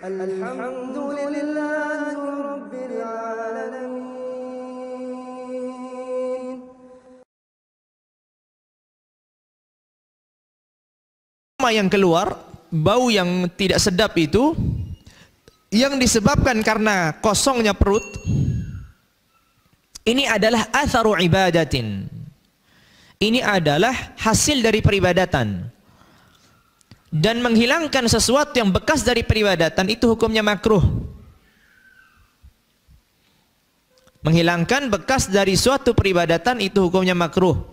Alhamdulillahi Rabbil Alamin. Yang keluar, bau yang tidak sedap itu yang disebabkan karena kosongnya perut. Ini adalah atharu ibadatin. Ini adalah hasil dari peribadatan. Dan menghilangkan sesuatu yang bekas dari peribadatan itu hukumnya makruh. Menghilangkan bekas dari suatu peribadatan itu hukumnya makruh.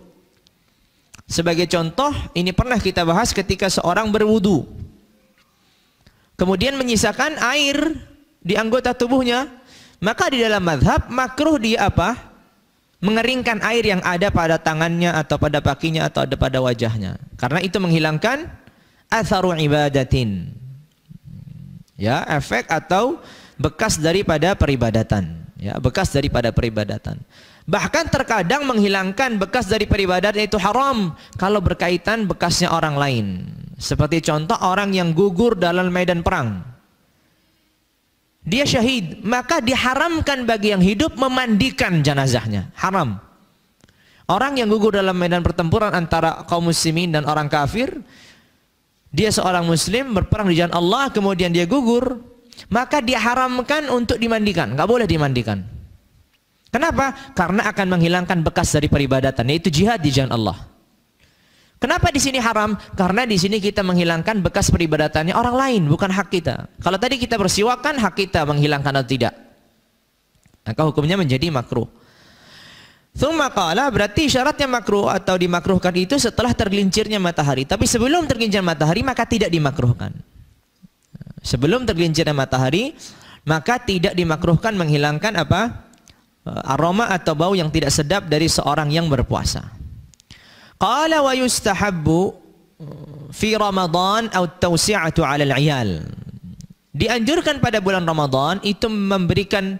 Sebagai contoh, ini pernah kita bahas ketika seorang berwudu, kemudian menyisakan air di anggota tubuhnya, maka di dalam mazhab makruh dia apa? Mengeringkan air yang ada pada tangannya atau pada kakinya atau ada pada wajahnya, karena itu menghilangkan atharu ibadatin, ya, efek atau bekas daripada peribadatan, ya, bekas daripada peribadatan. Bahkan terkadang menghilangkan bekas dari peribadatan itu haram kalau berkaitan bekasnya orang lain. Seperti contoh orang yang gugur dalam medan perang. Dia syahid, maka diharamkan bagi yang hidup memandikan jenazahnya. Haram. Orang yang gugur dalam medan pertempuran antara kaum muslimin dan orang kafir, dia seorang muslim berperang di jalan Allah, kemudian dia gugur, maka diharamkan untuk dimandikan. Nggak boleh dimandikan. Kenapa? Karena akan menghilangkan bekas dari peribadatan, yaitu jihad di jalan Allah. Kenapa di sini haram? Karena di sini kita menghilangkan bekas peribadatannya orang lain, bukan hak kita. Kalau tadi kita bersiwakan, hak kita menghilangkan atau tidak. Maka hukumnya menjadi makruh. Tsumma qala, berarti syaratnya makruh atau dimakruhkan itu setelah tergelincirnya matahari. Tapi sebelum tergelincir matahari maka tidak dimakruhkan. Sebelum tergelincirnya matahari maka tidak dimakruhkan menghilangkan apa? Aroma atau bau yang tidak sedap dari seorang yang berpuasa. Qala wa yustahabbu fi Ramadan atau tawsi'atu 'ala al-'iyal. Dianjurkan pada bulan Ramadan itu memberikan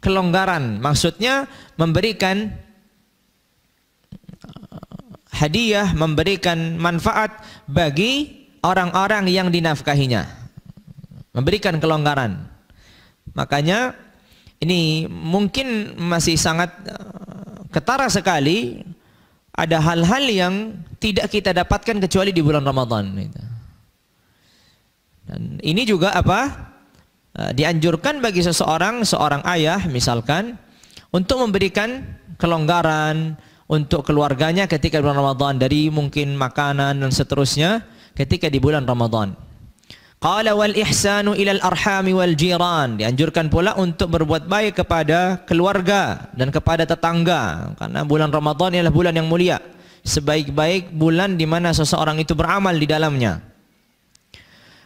kelonggaran, maksudnya memberikan hadiah, memberikan manfaat bagi orang-orang yang dinafkahinya. Memberikan kelonggaran. Makanya ini mungkin masih sangat ketara sekali, ada hal-hal yang tidak kita dapatkan kecuali di bulan Ramadan. Dan ini juga apa? Dianjurkan bagi seorang ayah misalkan untuk memberikan kelonggaran untuk keluarganya ketika bulan Ramadan, dari mungkin makanan dan seterusnya ketika di bulan Ramadan. Qala wal ihsanu ilal arhami wal jiran, dianjurkan pula untuk berbuat baik kepada keluarga dan kepada tetangga, karena bulan Ramadan adalah bulan yang mulia, sebaik-baik bulan di mana seseorang itu beramal di dalamnya.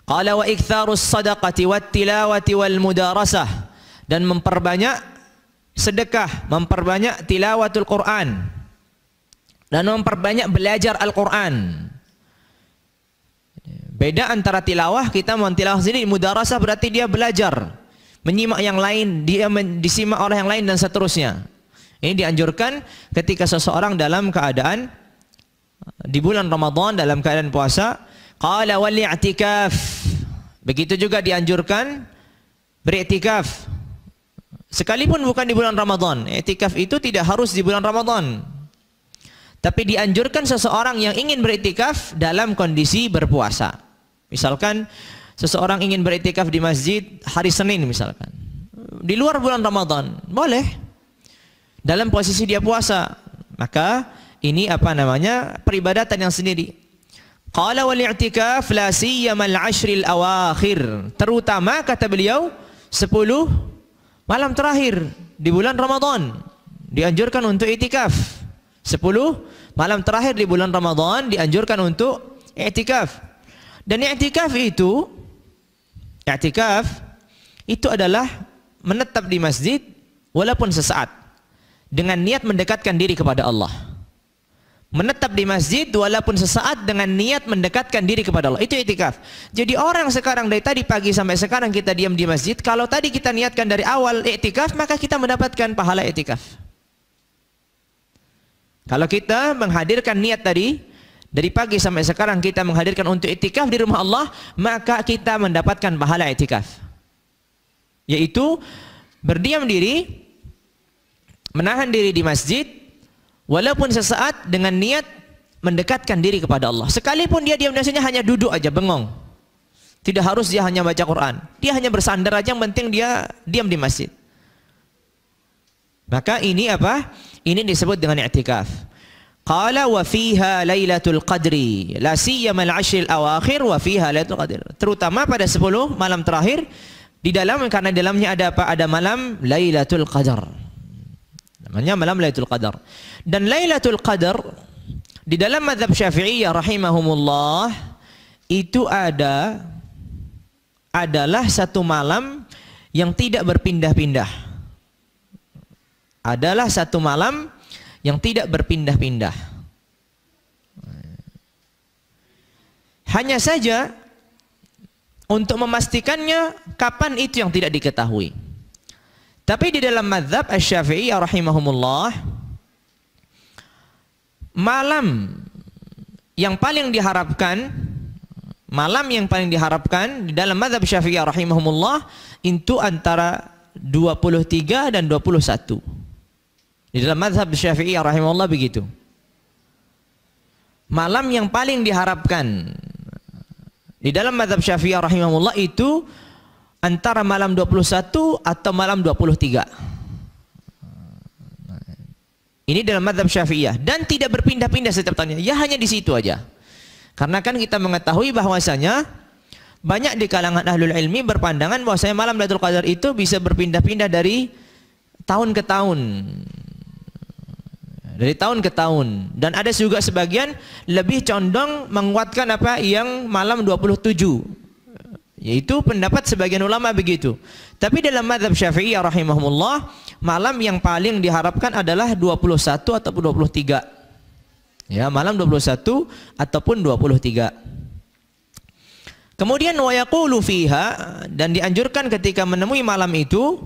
Qala wa iktsarus sadaqati wat tilawati wal mudarasah, dan memperbanyak sedekah, memperbanyak tilawatul Quran dan memperbanyak belajar Al-Quran. Beda antara tilawah, kita mentilawah sendiri, mudarasah berarti dia belajar, menyimak yang lain, dia disimak oleh yang lain dan seterusnya. Ini dianjurkan ketika seseorang dalam keadaan di bulan Ramadan, dalam keadaan puasa. Qala wal i'tikaf, begitu juga dianjurkan beriktikaf sekalipun bukan di bulan Ramadan. I'tikaf itu tidak harus di bulan Ramadan, tapi dianjurkan seseorang yang ingin beriktikaf dalam kondisi berpuasa. Misalkan seseorang ingin beriktikaf di masjid hari Senin misalkan, di luar bulan Ramadan, boleh. Dalam posisi dia puasa, maka ini apa namanya? Peribadatan yang sendiri. Qala wal i'tikaf la siyama al-'ashril awakhir, terutama kata beliau 10 malam terakhir di bulan Ramadan dianjurkan untuk i'tikaf. 10 malam terakhir di bulan Ramadan dianjurkan untuk i'tikaf. Dan i'tikaf itu adalah menetap di masjid walaupun sesaat dengan niat mendekatkan diri kepada Allah. Menetap di masjid walaupun sesaat dengan niat mendekatkan diri kepada Allah, itu i'tikaf. Jadi orang sekarang dari tadi pagi sampai sekarang kita diam di masjid, kalau tadi kita niatkan dari awal i'tikaf, maka kita mendapatkan pahala i'tikaf. Kalau kita menghadirkan niat tadi dari pagi sampai sekarang kita menghadirkan untuk i'tikaf di rumah Allah, maka kita mendapatkan pahala i'tikaf. yaitu berdiam diri, menahan diri di masjid walaupun sesaat dengan niat mendekatkan diri kepada Allah. Sekalipun dia diam biasanya hanya duduk aja bengong. Tidak harus dia hanya baca Quran. Dia hanya bersandar aja, yang penting dia diam di masjid. Maka ini apa? Ini disebut dengan i'tikaf. Qala wa fiha lailatul qadri la siyama al-'ashr al-awakhir wa fiha lailatul qadr. Terutama pada 10 malam terakhir di dalam, karena di dalamnya ada apa? Ada malam Lailatul Qadar. Namanya malam Lailatul Qadar. Dan Lailatul Qadar di dalam mazhab Syafi'iyah rahimahumullah itu adalah satu malam yang tidak berpindah-pindah. Adalah satu malam yang tidak berpindah-pindah. Hanya saja untuk memastikannya kapan itu yang tidak diketahui. Tapi di dalam mazhab Asy-Syafi'iyah rahimahumullah, malam yang paling diharapkan di dalam mazhab Syafi'iyah rahimahumullah itu antara 23 dan 21. Di dalam mazhab Syafi'iyah rahimahullah begitu. Malam yang paling diharapkan di dalam mazhab Syafi'iyah rahimahullah itu antara malam 21 atau malam 23. Ini dalam mazhab Syafi'iyah dan tidak berpindah-pindah setiap tahunnya. Ya hanya di situ aja. Karena kan kita mengetahui bahwasanya banyak di kalangan ahlul ilmi berpandangan bahwasanya malam Lailatul Qadar itu bisa berpindah-pindah dari tahun ke tahun. Dari tahun ke tahun. Dan ada juga sebagian lebih condong menguatkan apa yang malam 27. Yaitu pendapat sebagian ulama begitu. Tapi dalam mazhab Syafi'iyah rahimahumullah, malam yang paling diharapkan adalah 21 ataupun 23. Ya, malam 21 ataupun 23. Kemudian wa yaqulu fiha, dan dianjurkan ketika menemui malam itu,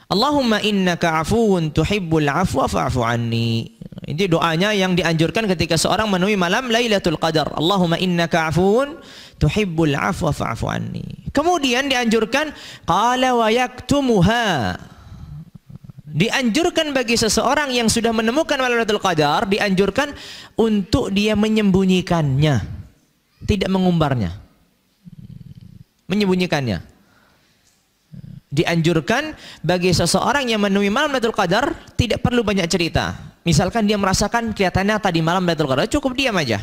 Allahumma innaka afuwun tuhibbul afwa fa'fu anni. Ini doanya yang dianjurkan ketika seorang menemui malam Lailatul Qadar. Allahumma innaka afuwun tuhibbul afwa fa'fu anni. Kemudian dianjurkan qala wa yaktumuha. Dianjurkan bagi seseorang yang sudah menemukan malam Lailatul Qadar, dianjurkan untuk dia menyembunyikannya, tidak mengumbarnya. Menyembunyikannya. Dianjurkan bagi seseorang yang menemui malam Lailatul Qadar tidak perlu banyak cerita. Misalkan dia merasakan kelihatannya tadi malam Lailatul Qadar, cukup diam aja.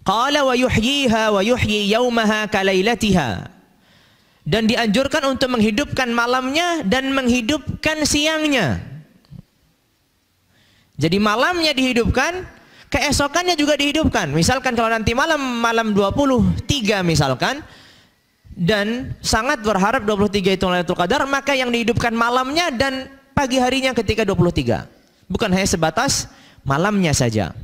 Qala wa yuhyiha wa yuhyi yaumaha kalailatiha. Dan dianjurkan untuk menghidupkan malamnya dan menghidupkan siangnya. Jadi malamnya dihidupkan, keesokannya juga dihidupkan. Misalkan kalau nanti malam 23 misalkan, dan sangat berharap 23 itu Lailatul Qadar, maka yang dihidupkan malamnya dan pagi harinya ketika 23. Bukan hanya sebatas malamnya saja.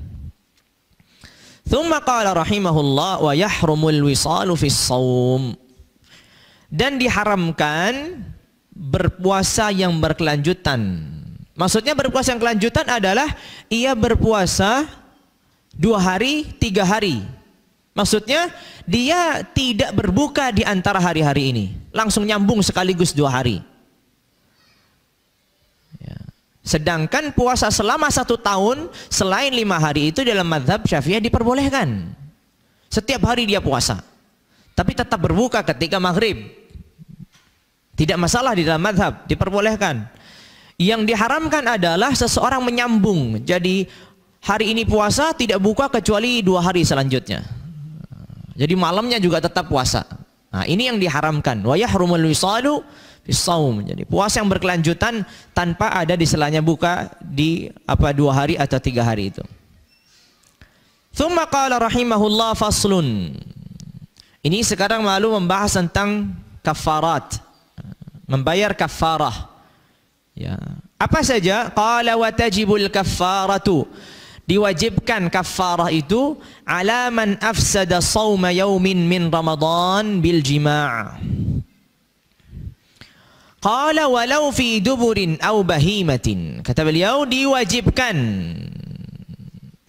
Tsumma qala rahimahullah wa yahrumul wisalu fis shaum. Dan diharamkan berpuasa yang berkelanjutan. Maksudnya berpuasa yang kelanjutan adalah ia berpuasa 2 hari, 3 hari. Maksudnya dia tidak berbuka di antara hari-hari ini, langsung nyambung sekaligus 2 hari. Ya. Sedangkan puasa selama 1 tahun selain 5 hari itu dalam mazhab Syafi'iyah diperbolehkan. Setiap hari dia puasa, tapi tetap berbuka ketika maghrib. Tidak masalah di dalam mazhab, diperbolehkan. Yang diharamkan adalah seseorang menyambung. Jadi hari ini puasa tidak buka kecuali 2 hari selanjutnya. Jadi malamnya juga tetap puasa. Nah, ini yang diharamkan. Wa yahrumul wisalu fis shaum. Jadi puasa yang berkelanjutan tanpa ada di selanya buka di 2 hari atau 3 hari itu. Tsumma qala rahimahullah faslun. Ini sekarang lalu membahas tentang kafarat. Membayar kafarah. Ya. Apa saja? Qala wa tajibul kafaratu. Diwajibkan kafarah itu ala man afsada shauma yaumin min Ramadan bil jima'. Qala walau fi duburin aw bahimatin. Kata beliau diwajibkan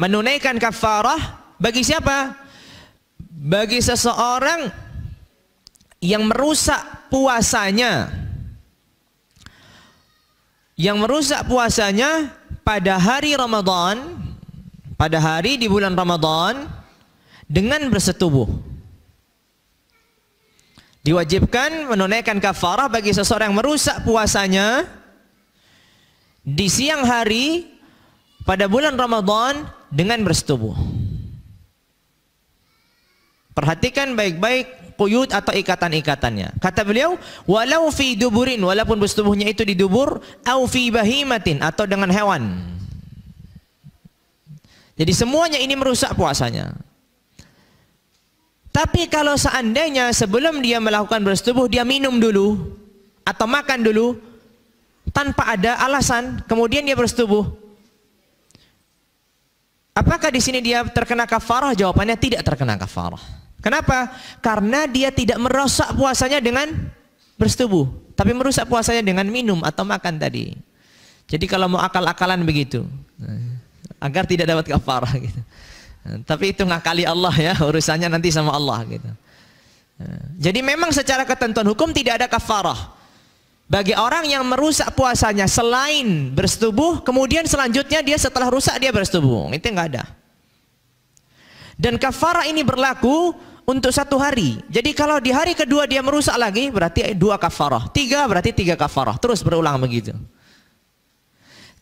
menunaikan kafarah bagi siapa? Bagi seseorang yang merusak puasanya, pada hari Ramadan, pada hari di bulan Ramadan dengan bersetubuh. Diwajibkan menunaikan kafarah bagi seseorang yang merusak puasanya di siang hari pada bulan Ramadan dengan bersetubuh. Perhatikan baik-baik quyud atau ikatan-ikatannya. Kata beliau, walau fi duburin, walaupun bersetubuhnya itu di dubur, au fi bahimatin, atau dengan hewan. Jadi semuanya ini merusak puasanya. Tapi kalau seandainya sebelum dia melakukan bersetubuh dia minum dulu atau makan dulu tanpa ada alasan, kemudian dia bersetubuh, apakah di sini dia terkena kafarah? Jawabannya tidak terkena kafarah. Kenapa? Karena dia tidak merusak puasanya dengan bersetubuh, tapi merusak puasanya dengan minum atau makan tadi. Jadi kalau mau akal-akalan begitu, agar tidak dapat kafarah gitu. Tapi itu ngakali Allah ya, urusannya nanti sama Allah gitu. Jadi memang secara ketentuan hukum tidak ada kafarah bagi orang yang merusak puasanya selain bersetubuh, kemudian selanjutnya dia setelah rusak dia bersetubuh, itu enggak ada. Dan kafarah ini berlaku untuk 1 hari. Jadi kalau di hari kedua dia merusak lagi, berarti 2 kafarah, 3 berarti 3 kafarah, terus berulang begitu.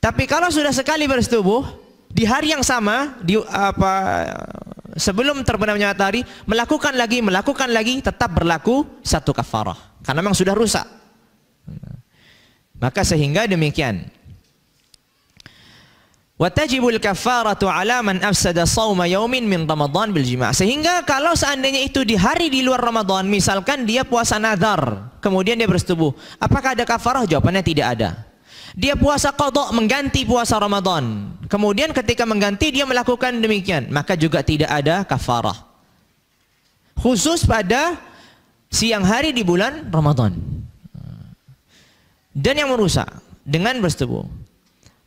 Tapi kalau sudah sekali bersetubuh di hari yang sama, sebelum terbenamnya matahari, melakukan lagi, tetap berlaku 1 kafarah, karena memang sudah rusak. Maka sehingga demikian. Wa tajibul kafaratu ala man afsada shauma yaumin min Ramadan bil jima'. Sehingga kalau seandainya itu di hari di luar Ramadan, misalkan dia puasa nazar, kemudian dia bersetubuh, apakah ada kafarah? Jawabannya tidak ada. Dia puasa qadha, mengganti puasa Ramadan, kemudian ketika mengganti dia melakukan demikian, maka juga tidak ada kafarah. Khusus pada siang hari di bulan Ramadan. Dan yang merusak dengan bersetubuh.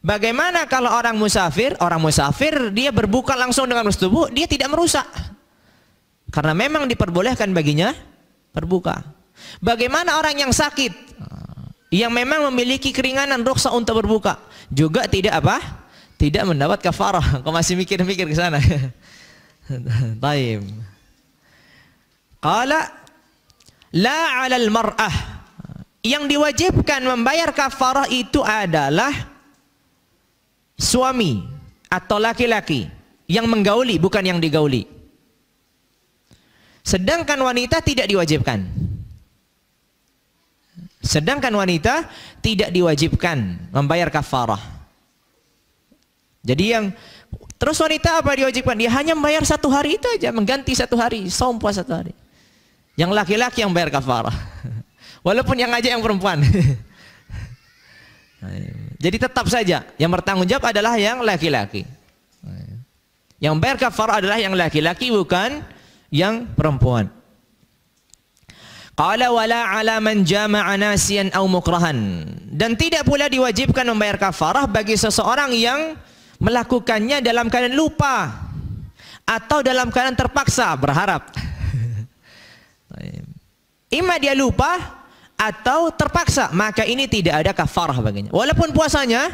Bagaimana kalau orang musafir? Orang musafir dia berbuka langsung dengan bersetubuh, dia tidak merusak. Karena memang diperbolehkan baginya berbuka. Bagaimana orang yang sakit? Yang memang memiliki keringanan rukhsah untuk berbuka, juga tidak apa? Tidak mendapat kafarah. Kau masih mikir-mikir ke sana? Baik. Qala la 'alal mar'ah. Yang diwajibkan membayar kafarah itu adalah suami atau laki-laki yang menggauli, bukan yang digauli. Sedangkan wanita tidak diwajibkan. Sedangkan wanita tidak diwajibkan membayar kafarah. Jadi yang terus wanita apa diwajibkan? Dia hanya membayar 1 hari itu aja, mengganti 1 hari, saum puasa 1 hari. Yang laki-laki yang bayar kafarah. Walaupun yang ngajak yang perempuan. Jadi tetap saja yang bertanggung jawab adalah yang laki-laki. Yang bayar kafarah adalah yang laki-laki, bukan yang perempuan. Qala wala 'ala man jama'a nasiyan aw mukrahan. Dan tidak pula diwajibkan membayar kafarah bagi seseorang yang melakukannya dalam keadaan lupa atau dalam keadaan terpaksa, berharap. Ima dia lupa atau terpaksa, maka ini tidak ada kafarah baginya. Walaupun puasanya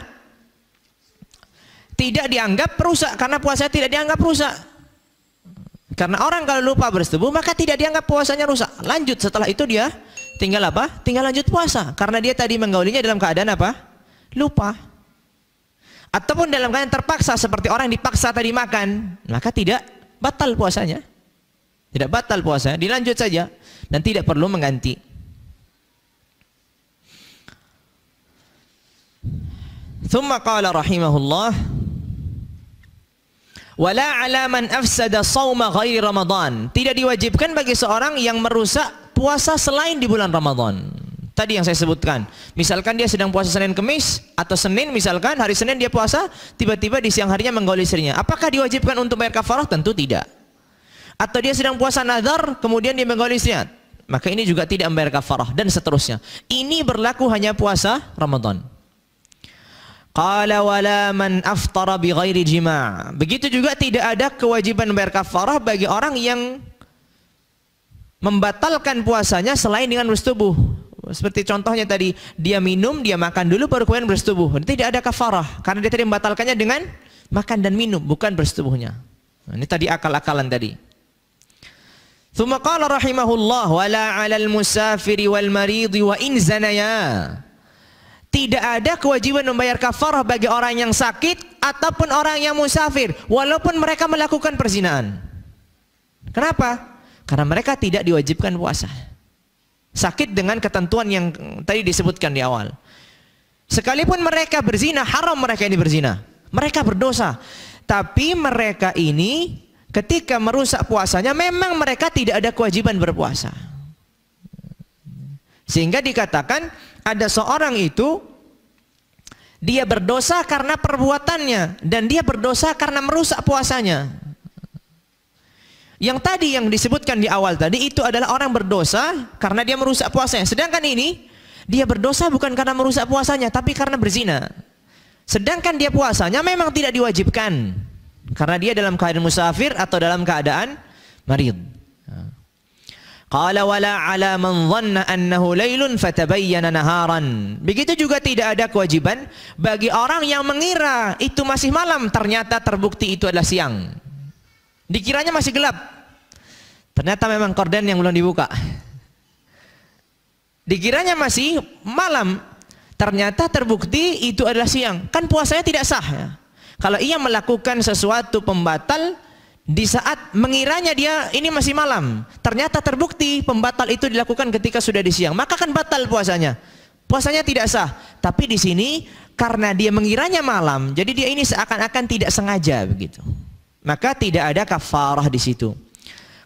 tidak dianggap rusak, karena puasanya tidak dianggap rusak. Karena orang kalau lupa bersetubuh maka tidak dianggap puasanya rusak. Lanjut setelah itu dia tinggal apa? Tinggal lanjut puasa. Karena dia tadi menggaulinya dalam keadaan apa? Lupa. Ataupun dalam keadaan terpaksa seperti orang dipaksa tadi makan, maka tidak batal puasanya. Tidak batal puasanya, dilanjut saja dan tidak perlu mengganti. Thumma qala rahimahullah wala 'ala man afsada shauma ghairi Ramadan. Tidak diwajibkan bagi seorang yang merusak puasa selain di bulan Ramadan. Tadi yang saya sebutkan. Misalkan dia sedang puasa Senin Kemis atau Senin, misalkan hari Senin dia puasa, tiba-tiba di siang harinya menggauli istrinya. Apakah diwajibkan untuk bayar kafarah? Tentu tidak. Atau dia sedang puasa nazar, kemudian dia menggauli istrinya, maka ini juga tidak membayar kafarah, dan seterusnya. Ini berlaku hanya puasa Ramadan. Qala wala man aftara bi ghairi jima'. Begitu juga tidak ada kewajiban membayar kafarah bagi orang yang membatalkan puasanya selain dengan bersetubuh. Seperti contohnya tadi, dia minum, dia makan dulu baru kemudian bersetubuh. Tidak ada kafarah karena dia tadi membatalkannya dengan makan dan minum, bukan bersetubuhnya. Nah, ini tadi akal-akalan tadi. Tsumma qala rahimahullah wala 'alal musafiri wal maridi wa in zanaya. Tidak ada kewajiban membayar kafarah bagi orang yang sakit ataupun orang yang musafir walaupun mereka melakukan perzinahan. Kenapa? Karena mereka tidak diwajibkan puasa. Sakit dengan ketentuan yang tadi disebutkan di awal. Sekalipun mereka berzina, haram mereka ini berzina. Mereka berdosa. Tapi mereka ini ketika merusak puasanya, memang mereka tidak ada kewajiban berpuasa. Sehingga dikatakan ada seorang itu, dia berdosa karena perbuatannya, dan dia berdosa karena merusak puasanya. Yang tadi yang disebutkan di awal tadi itu adalah orang berdosa karena dia merusak puasanya. Sedangkan ini dia berdosa bukan karena merusak puasanya tapi karena berzina. Sedangkan dia puasanya memang tidak diwajibkan karena dia dalam keadaan musafir atau dalam keadaan marid. Qala wala 'ala man dhanna annahu lailun fatabayyana naharan. Begitu juga tidak ada kewajiban bagi orang yang mengira itu masih malam ternyata terbukti itu adalah siang. Dikiranya masih gelap, ternyata memang korden yang belum dibuka. Dikiranya masih malam, ternyata terbukti itu adalah siang. Kan puasanya tidak sah ya. Kalau ia melakukan sesuatu pembatal di saat mengiranya dia ini masih malam, ternyata terbukti pembatal itu dilakukan ketika sudah di siang, maka kan batal puasanya. Puasanya tidak sah. Tapi di sini karena dia mengiranya malam, jadi dia ini seakan-akan tidak sengaja begitu. Maka tidak ada kafarah di situ.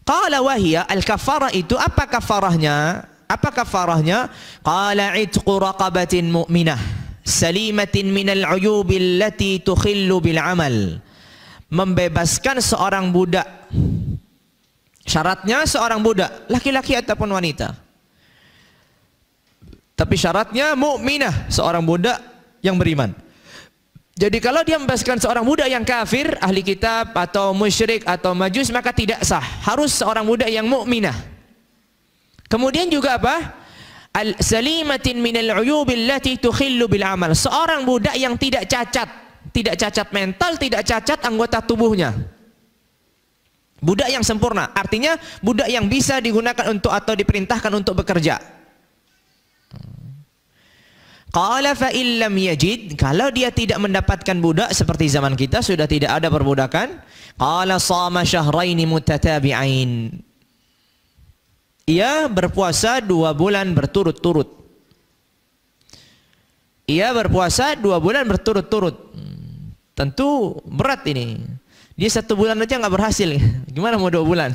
Qala wahia, al-kafarah itu apa kafarahnya? Apa kafarahnya? Qala itqu raqabatin mu'minah salimatin minal uyubi allati tukhillu bil amal. Membebaskan seorang budak. Syaratnya seorang budak, laki-laki ataupun wanita. Tapi syaratnya mukminah, seorang budak yang beriman. Jadi kalau dia membebaskan seorang budak yang kafir, ahli kitab atau musyrik atau majus, maka tidak sah. Harus seorang budak yang mukminah. Kemudian juga apa? Al-salimatin minal uyubi allati tukhillu bil amal. Seorang budak yang tidak cacat. Tidak cacat mental, tidak cacat anggota tubuhnya. Budak yang sempurna. Artinya budak yang bisa digunakan untuk atau diperintahkan untuk bekerja. Qala fa illam yajid, kalau dia tidak mendapatkan budak seperti zaman kita sudah tidak ada perbudakan, qala shama syahraini mutatabi'ain. Ia berpuasa 2 bulan berturut-turut. Ia berpuasa 2 bulan berturut-turut. Tentu berat ini. Dia 1 bulan aja nggak berhasil. Gimana mau 2 bulan?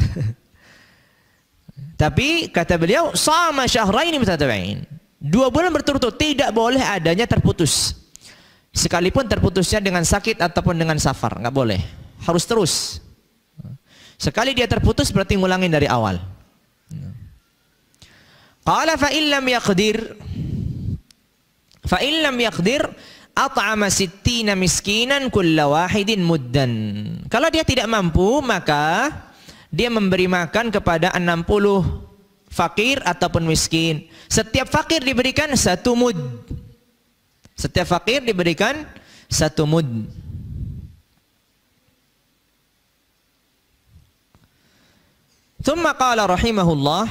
Tapi kata beliau, shama syahraini mutatabi'ain. 2 bulan berturut-turut, tidak boleh adanya terputus. Sekalipun terputusnya dengan sakit ataupun dengan safar, nggak boleh. Harus terus. Sekali dia terputus berarti ngulangin dari awal. Qala fa illam yaqdir at'ama 60 miskinan kulla wahidin muddan. Kalau dia tidak mampu, maka dia memberi makan kepada 60 fakir ataupun miskin. Setiap fakir diberikan 1 mud. Setiap fakir diberikan 1 mud. Thumma qala rahimahullah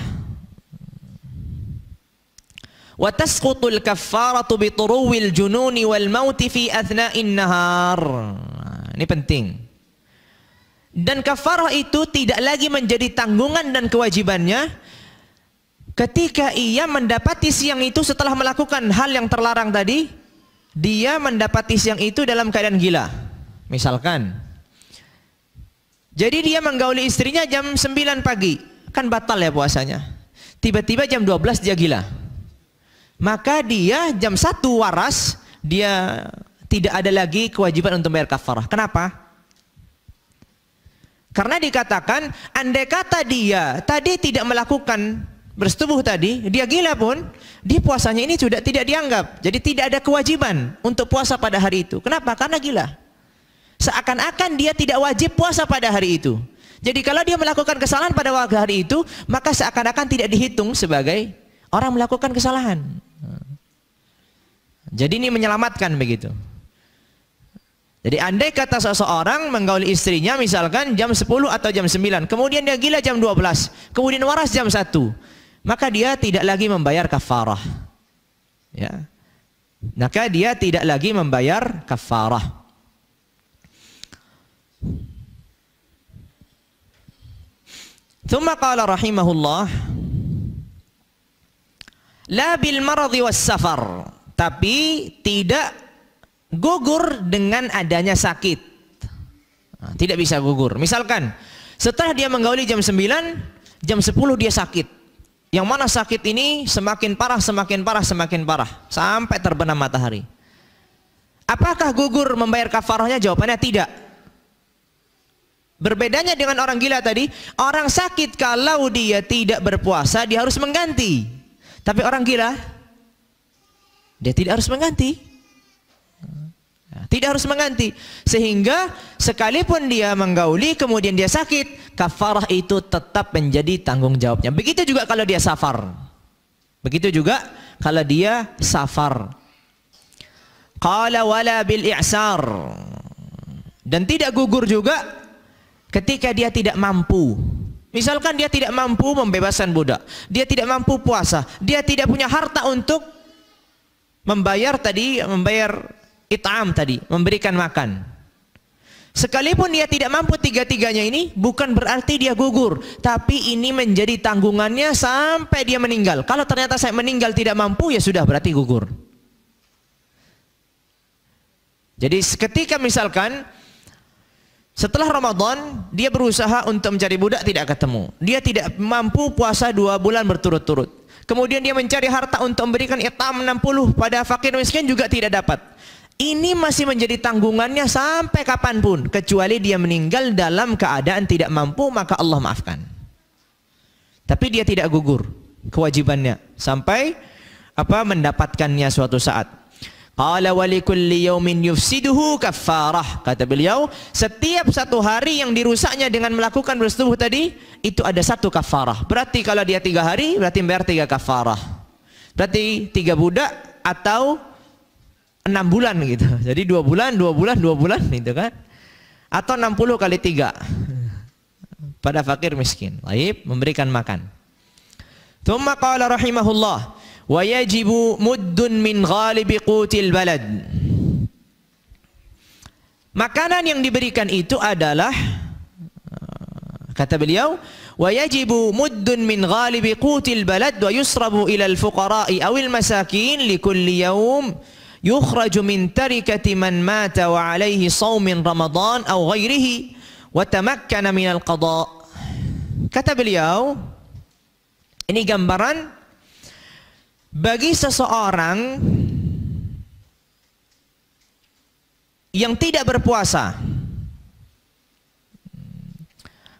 wa tasqutul kaffaratu bi turuwil jununi wal mauti fi athna'in nahar. Ini penting. Dan kafarah itu tidak lagi menjadi tanggungan dan kewajibannya ketika ia mendapati siang itu setelah melakukan hal yang terlarang tadi, dia mendapati siang itu dalam keadaan gila. Misalkan, jadi dia menggauli istrinya jam 9 pagi, kan batal ya puasanya. Tiba-tiba jam 12 dia gila. Maka dia jam 1 waras, dia tidak ada lagi kewajiban untuk bayar kafarah. Kenapa? Karena dikatakan, andai kata dia tadi tidak melakukan bersetubuh tadi, dia gila pun, dia puasanya ini sudah tidak dianggap. Jadi tidak ada kewajiban untuk puasa pada hari itu. Kenapa? Karena gila. Seakan-akan dia tidak wajib puasa pada hari itu. Jadi kalau dia melakukan kesalahan pada waktu hari itu, maka seakan-akan tidak dihitung sebagai orang melakukan kesalahan. Jadi ini menyelamatkan begitu. Jadi andai kata seseorang menggauli istrinya misalkan jam 10 atau jam 9, kemudian dia gila jam 12, kemudian waras jam 1, maka dia tidak lagi membayar kafarah. Ya. Maka dia tidak lagi membayar kafarah. Thumma qala rahimahullah, la bil maradhi was safar, tapi tidak gugur dengan adanya sakit. Nah, tidak bisa gugur. Misalkan setelah dia menggauli jam 9, jam 10 dia sakit. Yang mana sakit ini semakin parah, semakin parah, semakin parah sampai terbenam matahari. Apakah gugur membayar kafarahnya? Jawabannya tidak. Berbedanya dengan orang gila tadi, orang sakit kalau dia tidak berpuasa dia harus mengganti. Tapi orang gila dia tidak harus mengganti. Tidak harus mengganti. Sehingga sekalipun dia menggauli kemudian dia sakit, kafarah itu tetap menjadi tanggung jawabnya. Begitu juga kalau dia safar. Begitu juga kalau dia safar. Qala wala bil i'sar. Dan tidak gugur juga ketika dia tidak mampu. Misalkan dia tidak mampu membebaskan budak, dia tidak mampu puasa, dia tidak punya harta untuk membayar it'am tadi, memberikan makan. Sekalipun dia tidak mampu tiga-tiganya ini, bukan berarti dia gugur, tapi ini menjadi tanggungannya sampai dia meninggal. Kalau ternyata saya meninggal tidak mampu, ya sudah berarti gugur. Jadi ketika misalkan setelah Ramadan dia berusaha untuk mencari budak tidak ketemu, dia tidak mampu puasa 2 bulan berturut-turut, kemudian dia mencari harta untuk memberikan it'am 60 pada fakir miskin juga tidak dapat. Ini masih menjadi tanggungannya sampai kapanpun, kecuali dia meninggal dalam keadaan tidak mampu, maka Allah maafkan. Tapi dia tidak gugur kewajibannya sampai mendapatkannya suatu saat. Qala wa likulli yawmin yufsiduhu kaffarah. Kata beliau, setiap satu hari yang dirusaknya dengan melakukan bersetubuh tadi, itu ada satu kafarah. Berarti kalau dia 3 hari, berarti bayar 3 kafarah. Berarti 3 budak atau 6 bulan gitu. Jadi 2 bulan, 2 bulan, 2 bulan gitu kan. Atau 60 kali 3 pada fakir miskin. Baik, memberikan makan. Tsumma qala rahimahullah, wa yajibu muddun min ghalibi qutil balad. Makanan yang diberikan itu adalah, kata beliau, wa yajibu muddun min ghalibi qutil balad wa yusrabu ila al-fuqara'i awil masakin li kulli yawm yukhraju min tarikati man mata wa alaihi shaumin Ramadan aw ghairihi wa tamakkana min al-qada. Kata beliau, ini gambaran bagi seseorang yang tidak berpuasa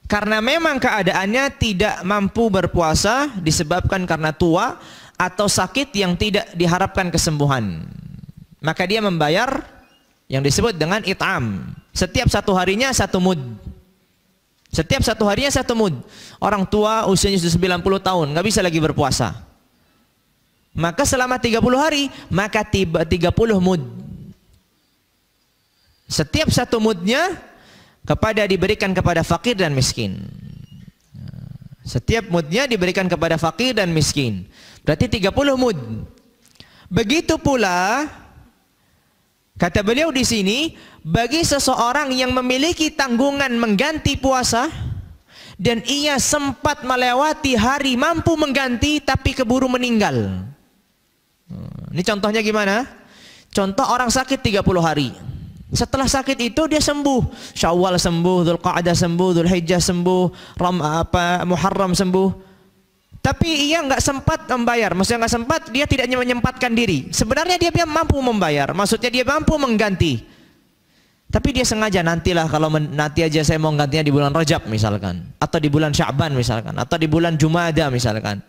karena memang keadaannya tidak mampu berpuasa disebabkan karena tua atau sakit yang tidak diharapkan kesembuhan, maka dia membayar yang disebut dengan it'am. Setiap 1 harinya 1 mud. Setiap 1 harinya 1 mud. Orang tua usianya sudah 90 tahun, nggak bisa lagi berpuasa. Maka selama 30 hari, maka 30 mud. Setiap 1 mudnya diberikan kepada fakir dan miskin. Setiap mudnya diberikan kepada fakir dan miskin. Berarti 30 mud. Begitu pula kata beliau di sini, bagi seseorang yang memiliki tanggungan mengganti puasa dan ia sempat melewati hari mampu mengganti tapi keburu meninggal. Ini contohnya gimana? Contoh orang sakit 30 hari. Setelah sakit itu dia sembuh. Syawal sembuh, Dzulqa'dah sembuh, Dzulhijjah sembuh, Muharram sembuh. Tapi ia nggak sempat membayar. Maksudnya nggak sempat, dia tidak menyempatkan diri. Sebenarnya dia mampu membayar. Maksudnya dia mampu mengganti. Tapi dia sengaja, nantilah kalau nanti aja saya mau gantinya di bulan Rajab misalkan, atau di bulan Sya'ban misalkan, atau di bulan Jumada misalkan.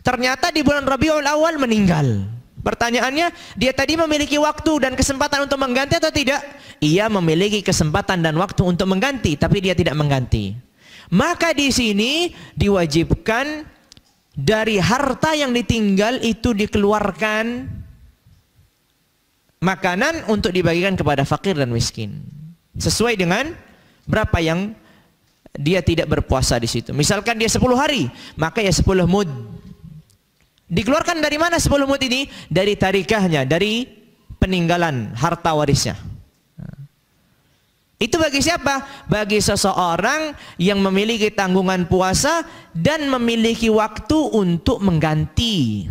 Ternyata di bulan Rabiul Awal meninggal. Pertanyaannya, dia tadi memiliki waktu dan kesempatan untuk mengganti atau tidak? Ia memiliki kesempatan dan waktu untuk mengganti, tapi dia tidak mengganti. Maka di sini diwajibkan dari harta yang ditinggal itu dikeluarkan makanan untuk dibagikan kepada fakir dan miskin. Sesuai dengan berapa yang dia tidak berpuasa di situ. Misalkan dia 10 hari, maka ya 10 mud. Dikeluarkan dari mana 10 mud ini? Dari tarikahnya, dari peninggalan harta warisnya. Itu bagi siapa? Bagi seseorang yang memiliki tanggungan puasa dan memiliki waktu untuk mengganti.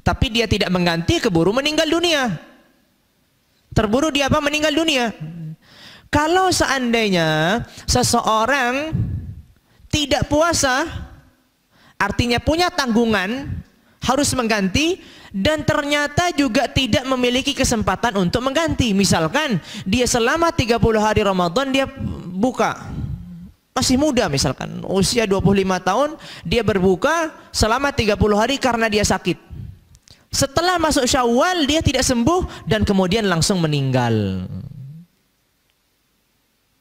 Tapi dia tidak mengganti, keburu meninggal dunia. Terburu dia apa? Meninggal dunia. Kalau seandainya seseorang tidak puasa, artinya punya tanggungan, harus mengganti, dan ternyata juga tidak memiliki kesempatan untuk mengganti. Misalkan dia selama 30 hari Ramadan dia buka, masih muda misalkan, usia 25 tahun, dia berbuka selama 30 hari karena dia sakit. Setelah masuk Syawal dia tidak sembuh dan kemudian langsung meninggal.